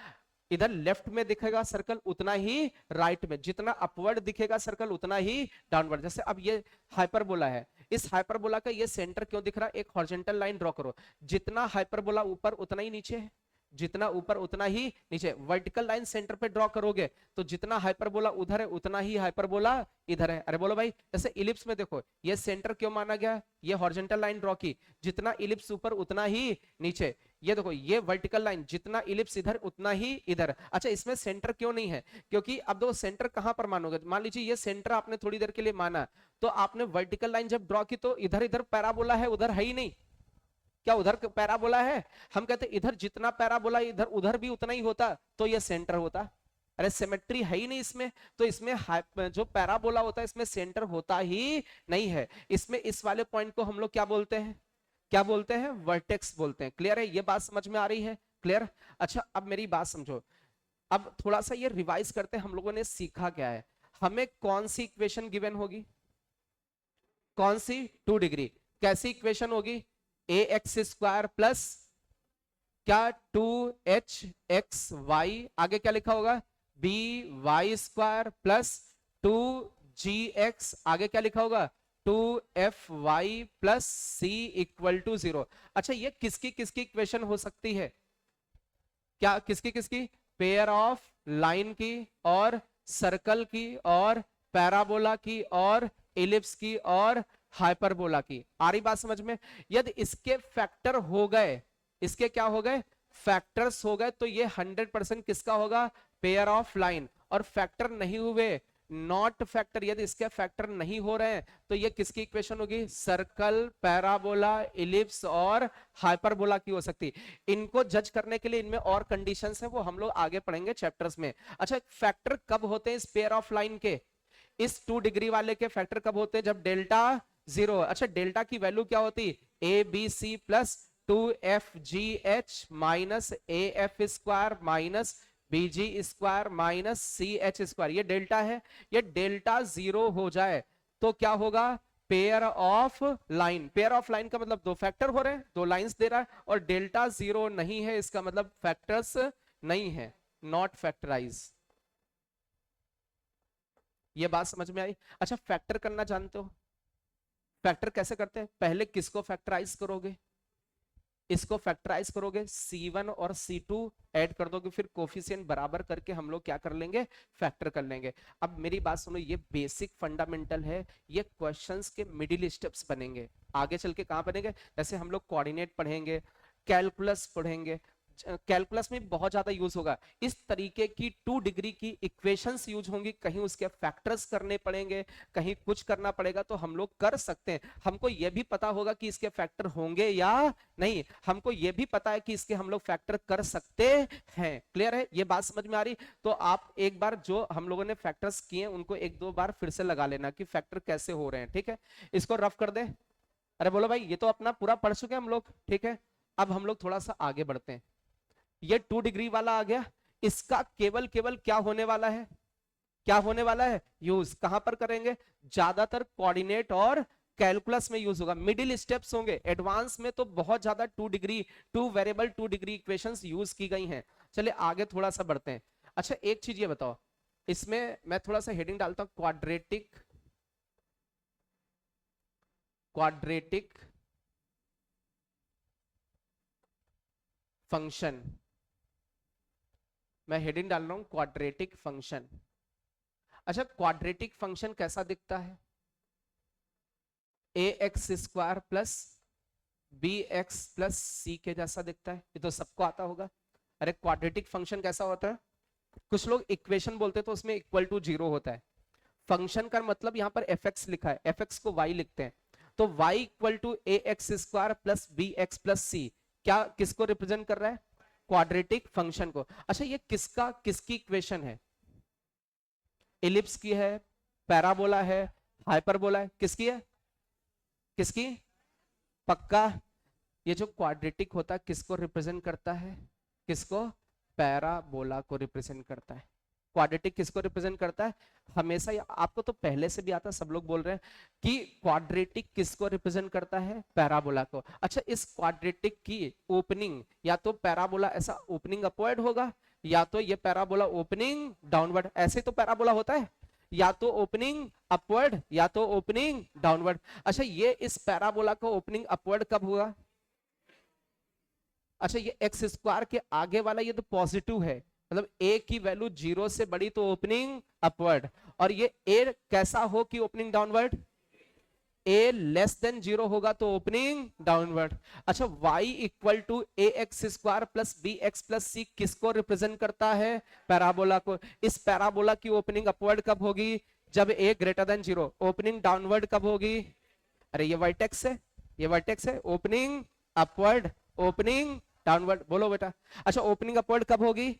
इधर लेफ्ट में दिखेगा सर्कल उतना ही राइट में, जितना अपवर्ड दिखेगा सर्कल उतना ही डाउनवर्ड। जैसे अब ये हाइपरबोला है, इस हाइपरबोला का ये सेंटर क्यों दिख रहा है? एक हॉरिजॉन्टल लाइन ड्रॉ करो, जितना हाइपरबोला ऊपर उतना ही नीचे है, जितना ऊपर उतना ही नीचे। वर्टिकल लाइन सेंटर पे ड्रॉ करोगे तो जितना हाइपरबोला उधर है उतना ही हाइपरबोला इधर है। अरे बोलो भाई, जैसे इलिप्स में देखो ये सेंटर क्यों माना गया? ये हॉरिजॉन्टल लाइन ड्रॉ की, जितना इलिप्स ऊपर उतना ही नीचे। ये देखो ये वर्टिकल लाइन, जितना इलिप्स इधर उतना ही इधर। अच्छा इसमें सेंटर क्यों नहीं है? क्योंकि अब देखो सेंटर कहां पर मानोगे? मान लीजिए ये सेंटर आपने थोड़ी देर के लिए माना, तो आपने वर्टिकल लाइन जब ड्रॉ की तो इधर इधर पैराबोला है, उधर है ही नहीं। क्या उधर पैराबोला है? हम कहते इधर जितना पैराबोला इधर उधर भी उतना ही होता तो ये सेंटर होता। अरे सिमेट्री है ही नहीं इसमें, तो इसमें जो पैराबोला होता है इसमें सेंटर होता ही नहीं है। इसमें इस वाले पॉइंट को हम लोग क्या बोलते हैं? क्या बोलते हैं? वर्टेक्स बोलते हैं। क्लियर है? ये बात समझ में आ रही है? क्लियर? अच्छा अब मेरी बात समझो, अब थोड़ा सा ये रिवाइज करते हैं हम लोगों ने सीखा क्या है। हमें कौन सी इक्वेशन गिवन होगी? कौन सी? 2 डिग्री। कैसी इक्वेशन होगी? ए एक्स स्क्वायर प्लस क्या 2h x y, आगे क्या लिखा होगा? बी वाई स्क्वायर प्लस 2 जी एक्स, आगे क्या लिखा होगा 2fy plus C equal to 0। अच्छा ये किसकी किसकी इक्वेशन हो सकती है, क्या किसकी किसकी, पेयर ऑफ लाइन की और सर्कल की और पैराबोला की और इलिप्स की और हाइपरबोला की। आ रही बात समझ में? यदि इसके फैक्टर हो गए, इसके क्या हो गए, फैक्टर्स हो गए, तो ये 100% किसका होगा, पेयर ऑफ लाइन। और फैक्टर नहीं हुए, नॉट फैक्टर, यदि इसके फैक्टर नहीं हो रहे हैं तो ये किसकी इक्वेशन होगी, सर्कल, पैराबोला, इलिप्स और हाइपरबोला की हो सकती है। इनको जज करने के लिए इनमें और कंडीशंस हैं, वो हम लोग आगे पढ़ेंगे चैप्टर्स में। अच्छा फैक्टर कब होते हैं इस पेयर ऑफ लाइन के, इस 2 डिग्री वाले के फैक्टर कब होते हैं, जब डेल्टा 0। अच्छा डेल्टा की वैल्यू क्या होती, A B C plus 2fgh minus A F square minus B G square minus C H square, ये डेल्टा है। ये डेल्टा 0 हो जाए तो क्या होगा, pair of line. Pair of line का मतलब दो फैक्टर हो रहे हैं, दो लाइंस दे रहा है, और डेल्टा 0 नहीं है, इसका मतलब फैक्टर्स नहीं है, नॉट फैक्टराइज। ये बात समझ में आई? अच्छा फैक्टर करना जानते हो, फैक्टर कैसे करते हैं, पहले किसको फैक्टराइज करोगे, इसको फैक्टराइज करोगे, C1 और C2 ऐड कर दोगे, फिर कोफिशिएंट बराबर करके हम लोग क्या कर लेंगे, फैक्टर कर लेंगे। अब मेरी बात सुनो, ये बेसिक फंडामेंटल है, ये क्वेश्चंस के मिडिल स्टेप्स बनेंगे, आगे चल के कहां बनेंगे, जैसे हम लोग कोऑर्डिनेट पढ़ेंगे, कैलकुलस पढ़ेंगे, कैलकुलस में बहुत ज्यादा यूज होगा, इस तरीके की 2 डिग्री की इक्वेशंस यूज होंगी, कहीं उसके फैक्टर्स करने पड़ेंगे, कहीं कुछ करना पड़ेगा, तो हम लोग कर सकते हैं। हमको यह भी पता होगा कि इसके फैक्टर होंगे या नहीं, हमको यह भी पता है कि इसके हम लोग फैक्टर कर सकते हैं। क्लियर है, ये बात समझ में आ रही? तो आप एक बार जो हम लोगों ने फैक्टर्स किए उनको एक दो बार फिर से लगा लेना कि फैक्टर कैसे हो रहे हैं, ठीक है? इसको रफ कर दे। अरे बोलो भाई, ये तो अपना पूरा पढ़ चुके हम लोग, ठीक है? अब हम लोग थोड़ा सा आगे बढ़ते हैं। ये 2 डिग्री वाला आ गया, इसका केवल केवल क्या होने वाला है, क्या होने वाला है, यूज कहां पर करेंगे, ज्यादातर कोऑर्डिनेट और कैलकुलस में यूज होगा, मिडिल स्टेप्स होंगे, एडवांस में तो बहुत ज्यादा 2 degree 2 variable 2 degree equations use की गई हैं। चलिए आगे थोड़ा सा बढ़ते हैं। अच्छा एक चीज ये बताओ, इसमें मैं थोड़ा सा हेडिंग डालता हूं, क्वाड्रेटिक, क्वाड्रेटिक फंक्शन, मैं हेडिंग डाल रहा हूं क्वाड्रेटिक फंक्शन। अच्छा क्वाड्रेटिक फंक्शन कैसा दिखता है, ए x square plus b x plus सी के जैसा दिखता है, ये तो सबको आता होगा। अरे क्वाड्रेटिक फंक्शन कैसा होता है, कुछ लोग इक्वेशन बोलते हैं तो उसमें इक्वल टू 0 होता है, फंक्शन का मतलब यहाँ पर एफ एक्स लिखा है, एफ एक्स को वाई लिखते हैं, तो y equal to a x square plus b x plus c, क्या किसको रिप्रेजेंट कर रहा है, क्वाड्रेटिक फंक्शन को। अच्छा ये किसका किसकी इक्वेशन है, इलिप्स की है, पैराबोला है, हाइपरबोला है, किसकी है, किसकी, पक्का? ये जो क्वाड्रेटिक होता है किसको रिप्रेजेंट करता है, किसको, पैराबोला को रिप्रेजेंट करता है। क्वाड्रेटिक किसको रिप्रेजेंट करता है, हमेशा आपको तो पहले से भी आता, सब लोग बोल रहे हैं कि क्वाड्रेटिक किसको रिप्रेजेंट करता है, पैराबोला को। अच्छा इस क्वाड्रेटिक की ओपनिंग या तो पैराबोला ऐसा ओपनिंग अपवर्ड होगा, या तो ये पैराबोला ओपनिंग डाउनवर्ड, ऐसे तो पैराबोला होता है, या तो ओपनिंग अपवर्ड या तो ओपनिंग डाउनवर्ड। अच्छा ये इस पैराबोला का ओपनिंग अपवर्ड कब हुआ, अच्छा ये एक्स स्क्वायर के आगे वाला ये तो पॉजिटिव है, मतलब ए की वैल्यू 0 से बड़ी तो ओपनिंग अपवर्ड, और ये ए कैसा हो कि opening downward, a less than 0 होगा तो ओपनिंग डाउनवर्ड। अच्छा y equal to a x square plus b x plus c किसको रिप्रेजेंट करता है, पैराबोला को। इस पैराबोला की ओपनिंग अपवर्ड कब होगी, जब a greater than 0, opening downward कब होगी, अरे ये वर्टेक्स है, ये वर्टेक्स है, ओपनिंग अपवर्ड ओपनिंग डाउनवर्ड, बोलो बेटा। अच्छा ओपनिंग अपवर्ड कब होगी,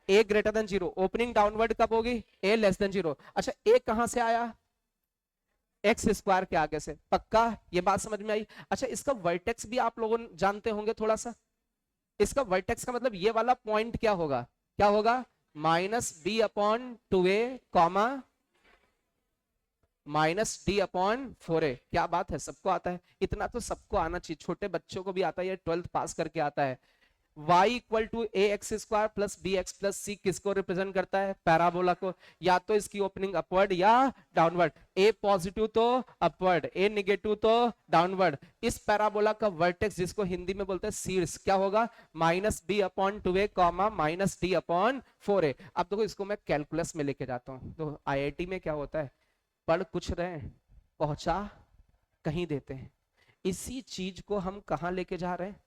a greater than 0, opening downward कब होगी, a लेस देन 0। अच्छा a कहां से आया, एक्स स्क्वायर के आगे से, पक्का ये बात समझ में आई? अच्छा इसका वर्टेक्स भी आप लोगों जानते होंगे थोड़ा सा, इसका वर्टेक्स का मतलब ये वाला पॉइंट क्या होगा, क्या होगा, minus B upon 2a comma minus D upon 4a। क्या बात है, सबको आता है, इतना तो सबको आना चाहिए, छोटे बच्चों को भी आता है, ये 12th पास करके आता है। y equal to a x square plus b x plus c किसको रिप्रेजेंट करता है? पैराबोला को। या तो इसकी ओपनिंग अपवर्ड या डाउनवर्ड, ए पॉजिटिव तो अपवर्ड, ए नेगेटिव तो डाउनवर्ड। इस पैराबोला का वर्टेक्स जिसको हिंदी में बोलते हैं शीर्ष क्या होगा? Minus B upon two a comma minus D upon 4a। अब देखो इसको मैं कैलकुलस में लेके जाता हूं, तो आईआईटी में क्या होता है, पढ़ कुछ रहे पहुंचा कहीं देते हैं। इसी चीज को हम कहां लेके जा रहे हैं?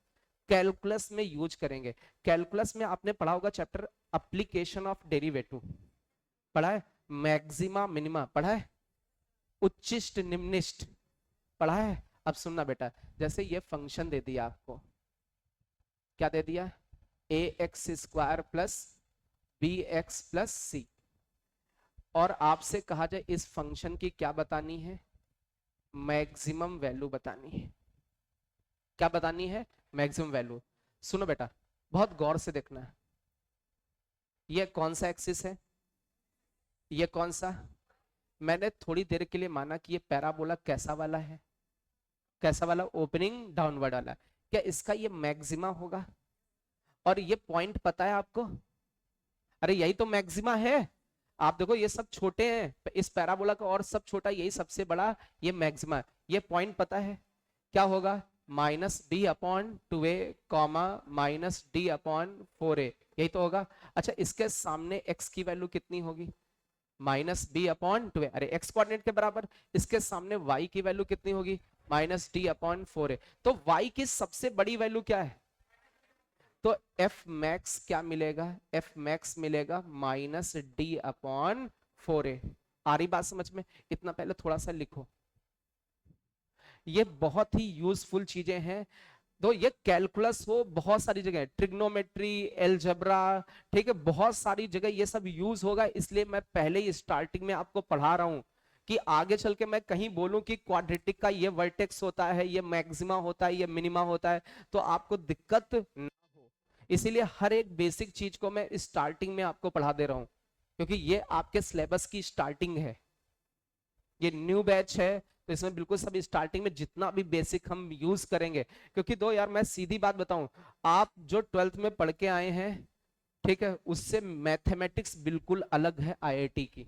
कैलकुलस में यूज करेंगे। कैलकुलस में आपने पढ़ा होगा चैप्टर एप्लीकेशन ऑफ डेरिवेटिव, पढ़ा है? मैक्सिमा मिनिमा पढ़ा है? उच्चिष्ट निम्निष्ट पढ़ा है? अब सुनना बेटा, जैसे ये फंक्शन दे दिया आपको, क्या दे दिया? A x square plus b x plus c, और आपसे कहा जाए इस फंक्शन की क्या बतानी है? मैक्सिमम वैल्यू बतानी है। क्या बतानी है? Maximum value. सुनो बेटा, बहुत गौर से देखना है। ये कौन सा एक्सिस है? ये कौन सा? मैंने थोड़ी देर के लिए माना कि ये पैराबोला कैसा वाला है? कैसा वाला? ओपनिंग डाउनवर्ड वाला। क्या इसका ये मैक्सिमा होगा? और ये पॉइंट पता है आपको? अरे यही तो मैक्सिमा है। आप देखो ये सब छोटे हैं इस पैराबोला का, और सब छोटा, यही सबसे बड़ा, ये मैक्सिमा। ये पॉइंट पता है क्या होगा? Minus B upon 2a comma minus D upon 4a, यही तो होगा। अच्छा, इसके सामने x की वैल्यू कितनी होगी? माइनस बी अपॉन 2a, अरे x कोऑर्डिनेट के बराबर। इसके सामने y की वैल्यू कितनी होगी? Minus D upon 4a। तो y की सबसे बड़ी वैल्यू क्या है? तो एफ मैक्स क्या मिलेगा? एफ मैक्स मिलेगा माइनस डी अपॉन 4a। आ रही बात समझ में? इतना पहले थोड़ा सा लिखो, ये बहुत ही यूजफुल चीजें हैं। तो ये कैलकुलस हो बहुत सारी जगह, ट्रिग्नोमेट्री, एलजेब्रा, ठीक है, बहुत सारी जगह ये सब यूज होगा। इसलिए मैं पहले ही स्टार्टिंग में आपको पढ़ा रहा हूं कि आगे चल के मैं कहीं बोलूं कि क्वाड्रेटिक का ये वर्टेक्स होता है, ये मैक्सिमा होता है, ये मिनिमा होता है, तो आपको दिक्कत ना हो। इसीलिए हर एक बेसिक चीज को मैं स्टार्टिंग में आपको पढ़ा दे रहा हूं, क्योंकि ये आपके सिलेबस की स्टार्टिंग है। ये न्यू बैच है, तो इसमें बिल्कुल सब स्टार्टिंग में जितना भी बेसिक हम यूज करेंगे। क्योंकि दो यार, मैं सीधी बात बताऊं, आप जो 12th में पढ़ के आए हैं, ठीक है, उससे मैथमेटिक्स बिल्कुल अलग है आईआईटी की।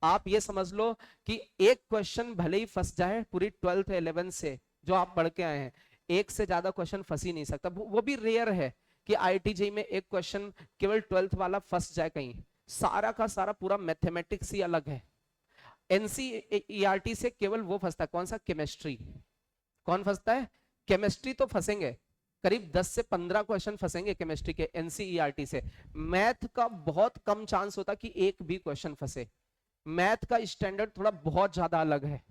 आप ये समझ लो कि एक क्वेश्चन भले ही फंस जाए पूरी 12th 11 से जो आप पढ़ के आए हैं, एक से ज्यादा क्वेश्चन फंस ही नहीं सकता। वो भी रेयर है कि आईआईटी जेईई में एक क्वेश्चन केवल 12th वाला फंस जाए कहीं। सारा का सारा पूरा मैथमेटिक्स ही अलग है। एनसीईआरटी से केवल वो फंसता है, कौन सा? केमिस्ट्री। कौन फंसता है? केमिस्ट्री तो फंसेंगे, करीब 10 से 15 क्वेश्चन फंसेंगे केमिस्ट्री के एनसीईआरटी से। मैथ का बहुत कम चांस होता कि एक भी क्वेश्चन फंसे। मैथ का स्टैंडर्ड थोड़ा बहुत ज्यादा अलग है।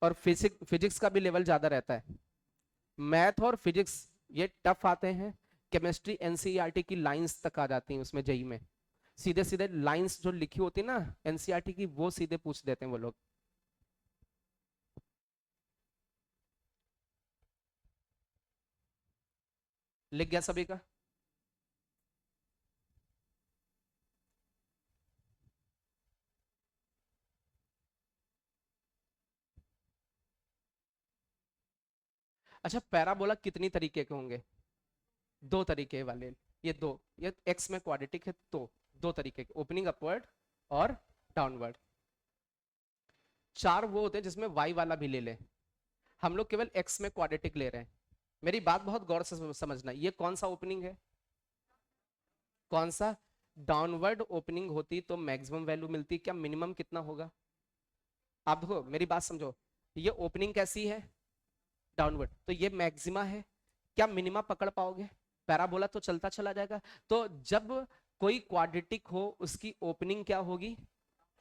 और फिजिक्स का भी लेवल ज्यादा रहता है। मैथ और फिजिक्स ये टफ आते हैं। केमिस्ट्री एनसीईआरटी की लाइंस तक आ जाती हैं उसमें जेई में। सीधे सीधे लाइंस जो लिखी होती ना एनसीईआरटी की, वो सीधे पूछ देते हैं वो लोग। लिख गया सभी का? अच्छा, पैराबोला कितनी तरीके के होंगे? दो तरीके वाले। ये दो, ये एक्स में क्वाड्रेटिक है तो दो तरीके के, ओपनिंग अपवर्ड और डाउनवर्ड। चार वो होते हैं जिसमें वाई वाला भी ले लें, हम लोग केवल एक्स में क्वाड्रेटिक ले रहे हैं। मेरी बात बहुत गौर से समझना, ये कौन सा ओपनिंग है? कौन सा? डाउनवर्ड ओपनिंग होती तो मैक्सिमम वैल्यू मिलती, क्या मिनिमम कितना होगा? आप देखो मेरी बात समझो, ये ओपनिंग कैसी है? डाउनवर्ड, तो ये मैक्सिमा है। क्या मिनिमा पकड़ पाओगे? पैराबोला तो चलता चला जाएगा। तो जब कोई क्वाड्रेटिक हो उसकी ओपनिंग क्या होगी?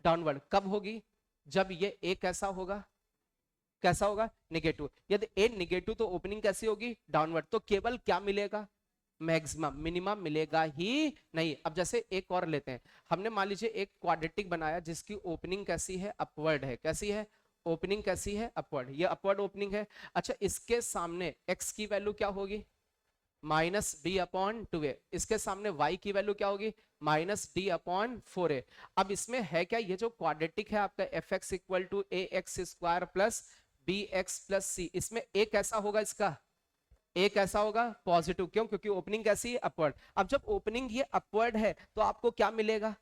डाउनवर्ड। कब होगी? जब ये ए कैसा होगा? कैसा होगा? नेगेटिव। यदि ए नेगेटिव तो ओपनिंग कैसी होगी? डाउनवर्ड। तो केवल क्या मिलेगा? मैक्सिमम, मिनिमम मिलेगा ही नहीं। अब जैसे एक और लेते हैं, हमने मान लीजिए एक क्वाड्रेटिक बनाया जिसकी ओपनिंग कैसी है? अपवर्ड है। कैसी है? ओपनिंग कैसी है? अपवर्ड। ये अपवर्ड ओपनिंग है। अच्छा, इसके सामने x की वैल्यू क्या होगी? Minus D upon two a, इसके सामने y की वैल्यू क्या होगी, minus D upon four a. अब इसमें है क्या, ये जो क्वाड्रेटिक है आपका f x equal to a x square plus b x plus c, इसमें एक ऐसा होगा, इसका एक ऐसा होगा पॉजिटिव, क्यों, क्योंकि ओपनिंग कैसी है, अपवर्ड। अब जब ओपनिंग ये अपवर्ड है तो आपको क्या मिलेगा,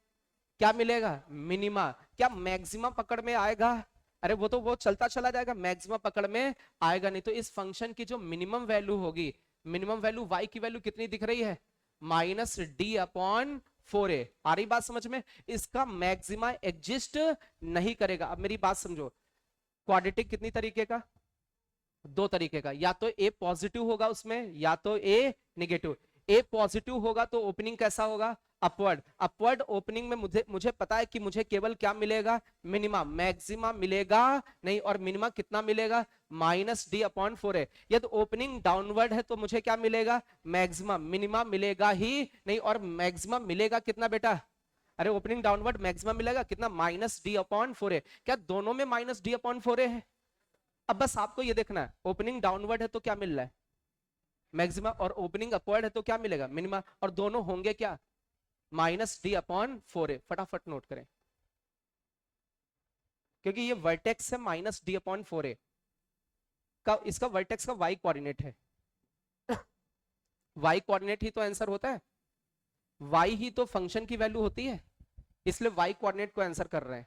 क्या मिलेगा, मिनिमा। क्या मैक्सिमम पकड़ में आएगा, अरे वो तो वो चलता चला जाएगा, मैक्सिमम पकड़ में आएगा नहीं। तो इस फंक्शन की जो मिनिमम वैल्यू होगी, मिनिमम वैल्यू y की वैल्यू कितनी दिख रही है, माइनस डी अपॉन फोर ए। आ रही बात समझ में, इसका मैक्सिमा एग्जिस्ट नहीं करेगा। अब मेरी बात समझो, क्वाड्रेटिक कितनी तरीके का, दो तरीके का, या तो ए पॉजिटिव होगा उसमें, या तो ए नेगेटिव। ए पॉजिटिव होगा तो ओपनिंग कैसा होगा, अपवर्ड। अपवर्ड ओपनिंग में मुझे पता है कि मुझे केवल क्या मिलेगा, मिनिमा, मैक्सिमा मिलेगा नहीं। और मिनिमा कितना मिलेगा, माइनस डी अपॉन फोर है। यदि ओपनिंग डाउनवर्ड है तो मुझे क्या मिलेगा, मैक्सिमा, मिनिमा मिलेगा ही नहीं। और मैक्सिमा मिलेगा कितना बेटा, अरे ओपनिंग डाउनवर्ड मैक्सिमम मिलेगा कितना, माइनस डी अपॉन फोर है। क्या दोनों में माइनस डी अपॉन फोर है। अब बस आपको ये देखना है, ओपनिंग डाउनवर्ड है तो क्या मिल रहा है, मैक्सिमा, और ओपनिंग अपवर्ड है तो क्या मिलेगा, मिनिमा, और दोनों होंगे क्या, माइनस डी अपॉन फोर है। फटाफट नोट करें, क्योंकि ये वर्टेक्स है माइनस डी अपॉन फोर है का, इसका वर्टेक्स का वाई कोऑर्डिनेट है। वाई कोऑर्डिनेट ही तो आंसर होता है, वाई ही तो फंक्शन की वैल्यू होती है, इसलिए वाई कोऑर्डिनेट को आंसर कर रहे हैं।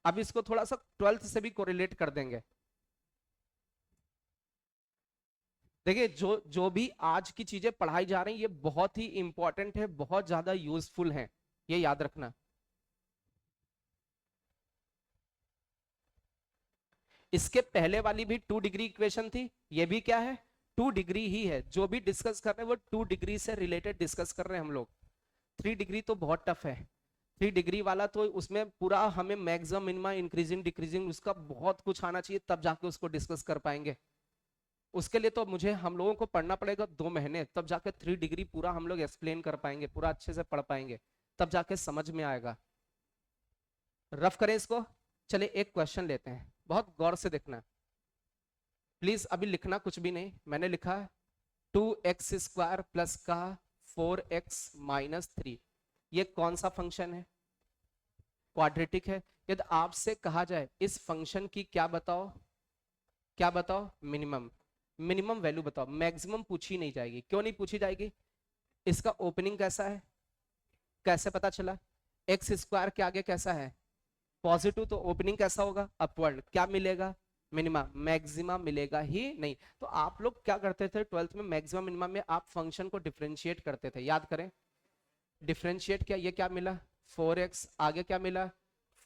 अब इसको थोड़ा सा 12th से भी कोरिलेट कर देंगे। देखिए जो जो भी आज की चीजें पढ़ाई जा रही है ये बहुत ही इंपॉर्टेंट है, बहुत ज्यादा यूजफुल है, ये याद रखना। इसके पहले वाली भी 2 डिग्री इक्वेशन थी, ये भी क्या है, 2 डिग्री ही है। जो भी डिस्कस कर रहे हैं वो 2 डिग्री से रिलेटेड डिस्कस कर रहे हैं हम लोग। 3 डिग्री तो बहुत टफ है, 3 डिग्री वाला तो उसमें पूरा हमें मैक्सिमम मिनिमम इंक्रीजिंग डिक्रीजिंग उसका बहुत कुछ आना चाहिए, तब जाके उसको डिस्कस कर पाएंगे। उसके लिए तो मुझे हम लोगों को पढ़ना पड़ेगा 2 महीने, तब जाके 3 डिग्री पूरा हम लोग एक्सप्लेन कर पाएंगे, पूरा अच्छे से पढ़ पाएंगे, तब जाके समझ में आएगा। रफ करें इसको, चलिए एक क्वेश्चन लेते हैं, बहुत गौर से देखना प्लीज। अभी लिखना कुछ भी नहीं, मैंने लिखा 2x स्क्वायर प्लस का 4x माइनस 3, ये कौन सा फंक्शन है, क्वाड्रेटिक है। यदि आपसे कहा जाए इस फंक्शन की क्या बताओ, क्या बताओ, मिनिमम, मिनिमम वैल्यू बताओ, मैक्सिमम पूछी नहीं जाएगी। क्यों नहीं पूछी जाएगी, इसका ओपनिंग कैसा है, कैसे पता चला, एक्स स्क्वायर के आगे कैसा है, पॉजिटिव, तो ओपनिंग कैसा होगा, अपवर्ड। क्या मिलेगा, मिनिमा, मैक्सिमा मिलेगा ही नहीं। तो आप लोग क्या करते थे 12th में, मैक्सिमम मिनिमम में आप फंक्शन को डिफरेंशिएट करते थे, याद करें, डिफरेंशिएट किया, ये क्या मिला 4x, आगे क्या मिला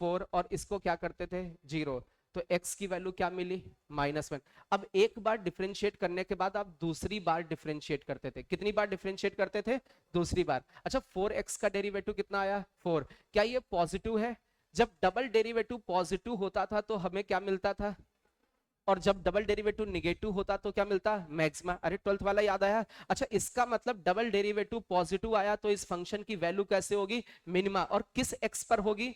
4, और इसको क्या करते थे 0, तो x की वैल्यू क्या मिली -1। अब एक बार डिफरेंशिएट करने के बाद आप दूसरी बार डिफरेंशिएट करते थे, कितनी बार डिफरेंशिएट करते थे, दूसरी बार। अच्छा 4x का डेरिवेटिव कितना आया 4, क्या ये पॉजिटिव है, जब डबल डेरिवेटिव पॉजिटिव होता था तो हमें क्या मिलता था, और जब डबल डेरिवेटिव निगेटिव होता तो क्या मिलता, मैक्सिमा। अरे 12th वाला याद आया। अच्छा इसका मतलब डबल डेरिवेटिव पॉजिटिव आया तो इस फंक्शन की वैल्यू कैसे होगी, मिनिमा, और किस x पर होगी,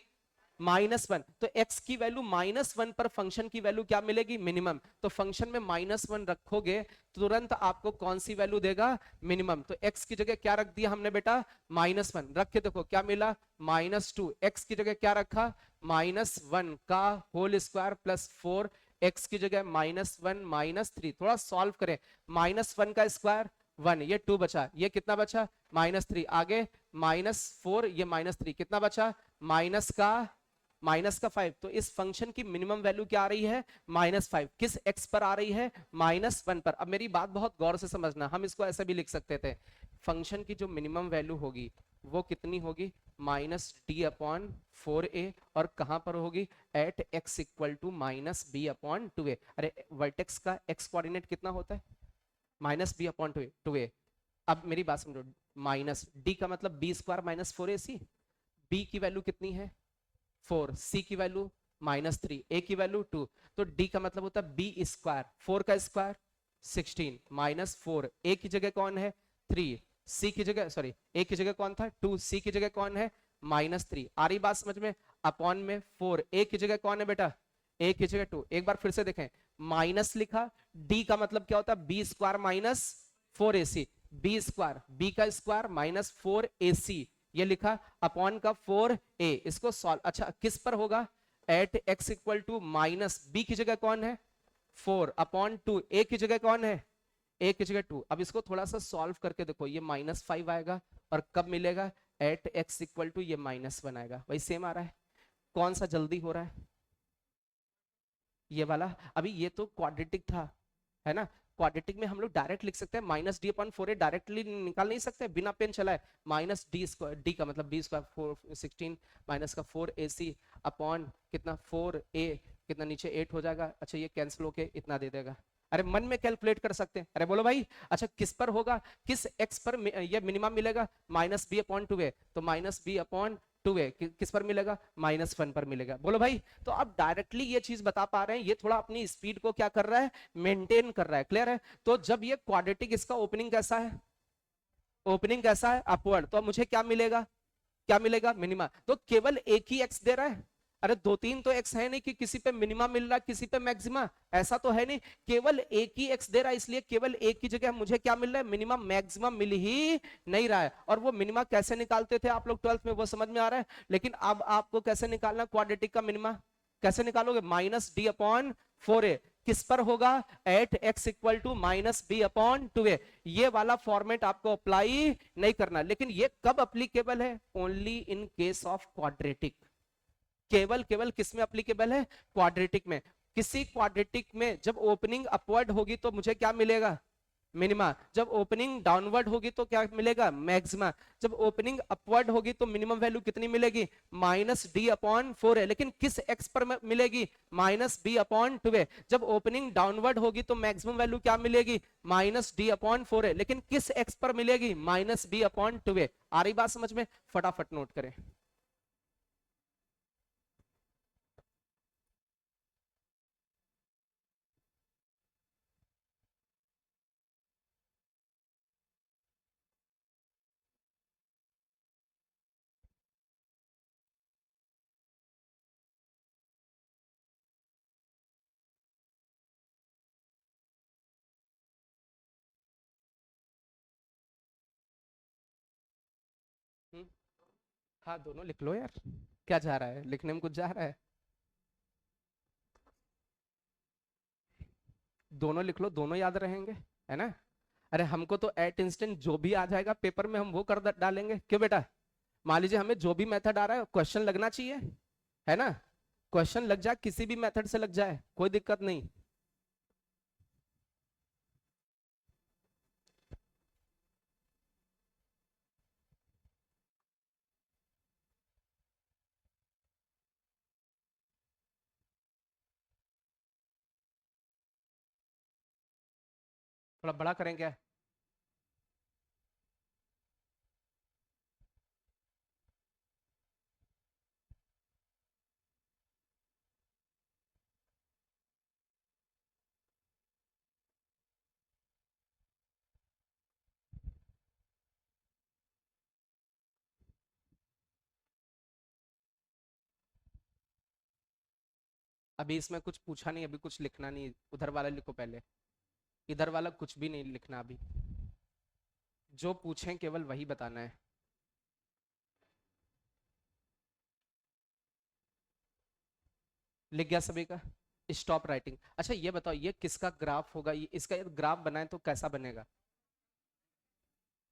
-1। तो x की वैल्यू -1 पर फंक्शन की वैल्यू क्या मिलेगी, मिनिमम। तो फंक्शन में -1 रखोगे तुरंत आपको कौन सी वैल्यू देगा, मिनिमम। तो x की जगह क्या रख दिया हमने बेटा, -1 रख के देखो क्या मिला, -2। x की जगह क्या रखा, -1 का होल स्क्वायर प्लस 4, x की जगह -1 -3। थोड़ा सॉल्व करें, -1 का स्क्वायर 1, ये 2 बचा, ये कितना बचा -3, आगे -4, ये -3, कितना बचा माइनस का 5। तो इस फंक्शन की मिनिमम वैल्यू क्या आ रही है, -5। किस x पर आ रही है, -1 पर। अब मेरी बात बहुत गौर से समझना, हम इसको ऐसे भी लिख सकते थे, फंक्शन की जो मिनिमम वैल्यू होगी वो कितनी होगी, -d/4a, और कहां पर होगी, at x equal to -b/2a। अरे वर्टेक्स का x कोऑर्डिनेट कितना होता है, -b/2a। अब मेरी बात समझो, माइनस d का मतलब b² - 4ac, b की वैल्यू कितनी है 4, c की वैल्यू -3, a की वैल्यू 2, तो d का मतलब होता है b², 4 का स्क्वायर 16 -4, a की जगह कौन है 3, c की जगह सॉरी a की जगह कौन था 2, c की जगह कौन है -3। आ रही बात समझ में, अपॉन में 4, a की जगह कौन है बेटा, a की जगह 2। एक बार फिर से देखें, माइनस लिखा, d का मतलब क्या होता है b² - 4ac, B square, B का स्क्वायर माइनस 4ac, ये लिखा अपॉन का 4a, इसको सॉल्व, अच्छा किस पर होगा, at x equal to minus B की जगह कौन है 4 अपॉन 2, a की जगह कौन है, a की जगह 2। अब इसको थोड़ा सा सॉल्व करके देखो, ये -5 आएगा और कब मिलेगा, एट x इक्वल टू ये -1 आएगा, वही सेम आ रहा है। कौन सा जल्दी हो रहा है, ये वाला। अभी ये तो क्वाड्रेटिक था, है ना, क्वाड्रेटिक में हम लोग डायरेक्ट लिख सकते हैं minus D upon 4a, directly निकाल नहीं सकते बिना पेन चलाए, माइनस डी स्क्वायर, डी का मतलब बी स्क्वायर 416 माइनस का 4ac अपॉन कितना 4a, कितना नीचे 8 हो जाएगा, अच्छा ये कैंसिल होके इतना दे देगा। अरे मन में कैलकुलेट कर सकते हैं, अरे बोलो भाई, अच्छा किस पर होगा, किस x पर ये मिनिमम मिलेगा, माइनस बी अपॉन 2a, तो माइनस बी अपॉन 2a किस पर मिलेगा, -1 पर मिलेगा। बोलो भाई, तो आप डायरेक्टली ये चीज बता पा रहे हैं, ये थोड़ा अपनी स्पीड को क्या कर रहा है, मेंटेन कर रहा है, क्लियर है। तो जब ये क्वाड्रेटिक, इसका ओपनिंग कैसा है, ओपनिंग कैसा है अपवर्ड, तो मुझे क्या मिलेगा, क्या मिलेगा, मिनिमा। तो केवल एक ही एक्स दे रहा है, अरे दो तीन तो एक्स है नहीं कि किसी पे मिनिमा मिल रहा है किसी पे मैक्सिमा, ऐसा तो है नहीं, केवल एक ही एक्स दे रहा है, इसलिए केवल एक की जगह मुझे क्या मिल रहा है, मिनिमम मैक्सिमम मिल ही नहीं रहा है। और वो मिनिमा कैसे निकालते थे आप लोग 12th में, वो समझ में आ रहा है, लेकिन अब आपको कैसे निकालना क्वाड्रेटिक का मिनिमा, कैसे निकालोगे, माइनस डी अपॉन 4a, किस पर होगा, at x equal to minus B upon 2a, ये वाला फॉर्मेट आपको अप्लाई नहीं करना। लेकिन ये कब अप्लीकेबल है, only in case of quadratic, केवल केवल किस में अप्लीकेबल है, क्वाड्रेटिक में। किसी क्वाड्रेटिक में जब ओपनिंग अपवर्ड होगी तो मुझे क्या मिलेगा, मिनिमा, जब ओपनिंग डाउनवर्ड होगी तो क्या मिलेगा, मैक्सिमा, जब ओपनिंग अपवर्ड होगी तो मिनिमम वैल्यू कितनी मिलेगी, माइनस डी अपॉन 4 है, लेकिन किस एक्स पर मिलेगी, माइनस बी अपॉन 2 है। जब ओपनिंग डाउनवर्ड होगी तो मैक्सिमम वैल्यू क्या मिलेगी, माइनस डी अपॉन 4 है, लेकिन किस एक्स पर मिलेगी, माइनस बी अपॉन 2 है। आ रही बात समझ में, फटाफट नोट करें। हम्म, हाँ दोनों लिख लो यार, क्या जा रहा है, लिखने में कुछ जा रहा है, दोनों लिख लो, दोनों याद रहेंगे, है ना। अरे हमको तो एट इंस्टेंट जो भी आ जाएगा पेपर में हम वो कर डालेंगे, क्यों बेटा, मान लीजिए हमें जो भी मेथड आ रहा है क्वेश्चन लगना चाहिए, है ना, क्वेश्चन लग जाए किसी भी मेथड से लग जाए कोई दिक्कत नहीं। थोड़ा बड़ा करें क्या, अभी इसमें कुछ पूछा नहीं, अभी कुछ लिखना नहीं, उधर वाला लिखो पहले, इधर वाला कुछ भी नहीं लिखना अभी, जो पूछें केवल वही बताना है। लिख गया सभी का, स्टॉप राइटिंग। अच्छा ये बताओ, ये किसका ग्राफ होगा, ये इसका ग्राफ बनाए तो कैसा बनेगा,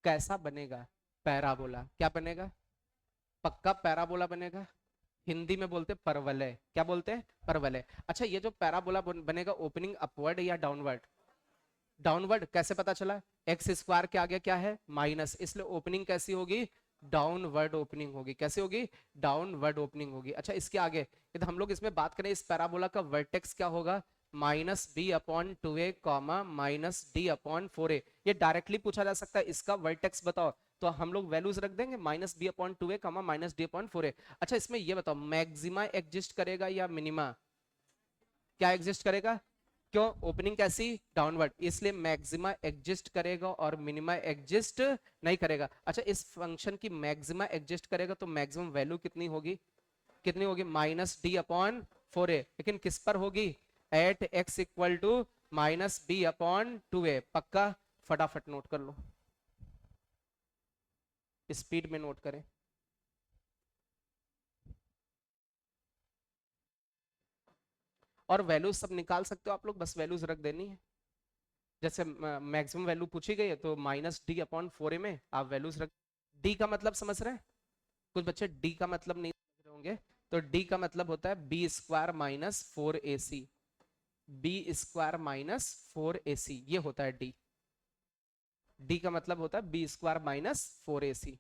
कैसा बनेगा, पैराबोला, क्या बनेगा, पक्का पैराबोला बनेगा, हिंदी में बोलते परवलय, क्या बोलते हैं, परवलय। अच्छा ये जो पैराबोला बनेगा, ओपनिंग अपवर्ड या डाउनवर्ड, डाउनवर्ड, कैसे पता चला, एक्स स्क्वायर के आगे क्या है, माइनस, इसलिए ओपनिंग कैसी होगी, डाउनवर्ड ओपनिंग होगी, कैसे होगी, डाउनवर्ड ओपनिंग होगी। अच्छा इसके आगे यदि हम लोग इसमें बात करें, इस पैराबोला का वर्टेक्स क्या होगा, minus B upon 2a comma minus D upon 4a, ये डायरेक्टली पूछा जा सकता है, इसका वर्टेक्स बताओ, तो हम लोग वैल्यूज रख देंगे, minus B upon 2a comma minus D upon 4a। अच्छा इसमें ये बताओ, मैक्सिमा एग्जिस्ट करेगा या मिनिमा, क्या एग्जिस्ट करेगा, क्यों, ओपनिंग कैसी, डाउनवर्ड, इसलिए मैक्सिमा एग्जिस्ट करेगा और मिनिमा एग्जिस्ट नहीं करेगा। अच्छा इस फंक्शन की मैक्सिमा एग्जिस्ट करेगा तो मैक्सिमम वैल्यू कितनी होगी, कितनी होगी, माइनस डी अपॉन 4a, लेकिन किस पर होगी, at x equal to minus B upon 2a, पक्का, फटाफट नोट कर लो। स्पीड में नोट करें। और वैल्यूज सब निकाल सकते हो आप लोग, बस वैल्यूज रख देनी है। जैसे मैक्सिमम वैल्यू पूछी गई है तो -d/4a में आप वैल्यूज रख। डी का मतलब समझ रहे हैं? कुछ बच्चे डी का मतलब नहीं समझ रहे होंगे। तो डी का मतलब होता है b² - 4ac। b² - 4ac ये होता है डी। डी का मतलब होता है b² - 4ac।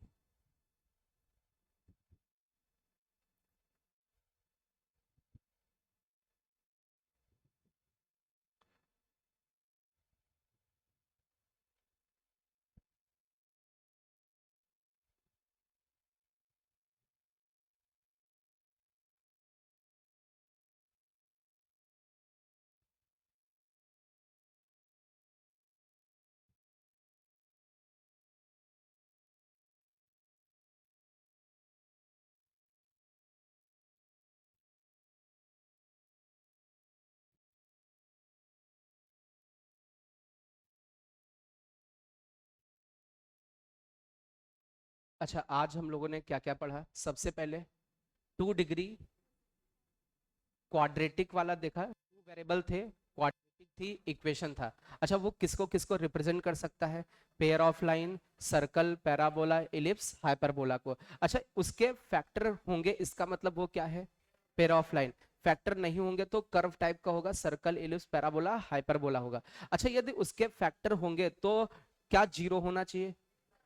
अच्छा, आज हम लोगों ने क्या क्या पढ़ा? सबसे पहले 2 डिग्री क्वाड्रेटिक वाला देखा। 2 वेरिएबल थे, क्वाड्रेटिक थी, इक्वेशन था। अच्छा, वो किसको किसको रिप्रेजेंट कर सकता है? Pair of line, circle, parabola, ellipse, hyperbola को। अच्छा, उसके फैक्टर होंगे, इसका मतलब वो क्या है? Pair of line. फैक्टर नहीं होंगे तो कर्व टाइप का होगा, सर्कल, इलिप्स, पैराबोला, हाइपरबोला होगा। अच्छा, यदि उसके फैक्टर होंगे तो क्या जीरो होना चाहिए?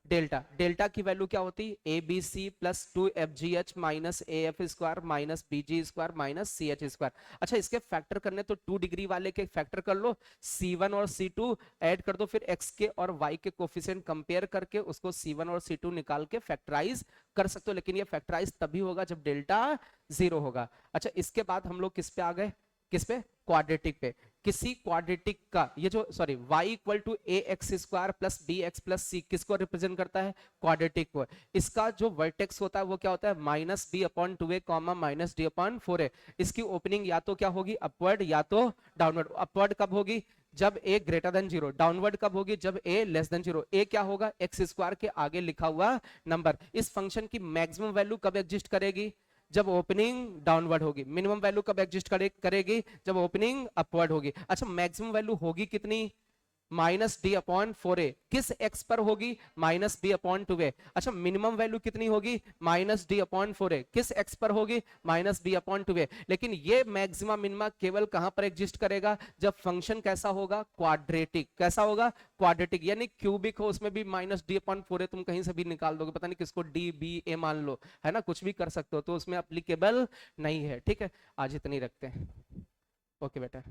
डेल्टा। डेल्टा की वैल्यू क्या होती? A B C plus 2FGH minus AF² minus BG² minus CH²। अच्छा, इसके फैक्टर करने तो 2 डिग्री वाले के फैक्टर कर लो, C1 और C2 ऐड कर दो, फिर x के और y के कोफिशिएंट कंपेयर करके उसको C1 और C2 निकाल के फैक्टराइज कर सकते हो। लेकिन ये फैक्टराइज तभी होगा जब डेल्टा 0 होगा। अच्छा, इसके बाद हम लोग किस पे आ गए? किस पे? क्वाड्रेटिक पे। किसी क्वाड्रेटिक का ये जो sorry y=ax² plus bx plus c किसको रिप्रेजेंट करता है? क्वाड्रेटिक को। इसका जो वर्टेक्स होता है वो क्या होता है? -b/2a -d/4a। इसकी ओपनिंग या तो क्या होगी? अपवर्ड या तो डाउनवर्ड। अपवर्ड कब होगी? जब a > 0। डाउनवर्ड कब होगी? जब a <0। a क्या होगा? x² के आगे लिखा हुआ नंबर। इस फंक्शन की मैक्सिमम वैल्यू कब एग्जिस्ट करेगी? जब ओपनिंग डाउनवर्ड होगी। मिनिमम वैल्यू कब एग्जिस्ट करेगी? जब ओपनिंग अपवर्ड होगी। अच्छा, मैक्सिमम वैल्यू होगी कितनी? -d/4a। किस x पर होगी? -b/2a। अच्छा, मिनिमम वैल्यू कितनी होगी? -d/4a। किस x पर होगी? -b/2a। लेकिन ये मैक्सिमा मिनिमा केवल कहां पर एग्जिस्ट करेगा? जब फंक्शन कैसा होगा? क्वाड्रेटिक। कैसा होगा? क्वाड्रेटिक। यानी क्यूबिक हो उसमें भी -d/4a तुम कहीं से भी निकाल दोगे, पता नहीं किसको d b a मान लो, है ना, कुछ भी कर सकते हो, तो उसमें अप्लीकेबल नहीं है। ठीक है, आज इतनी रखते हैं। ओके बेटा।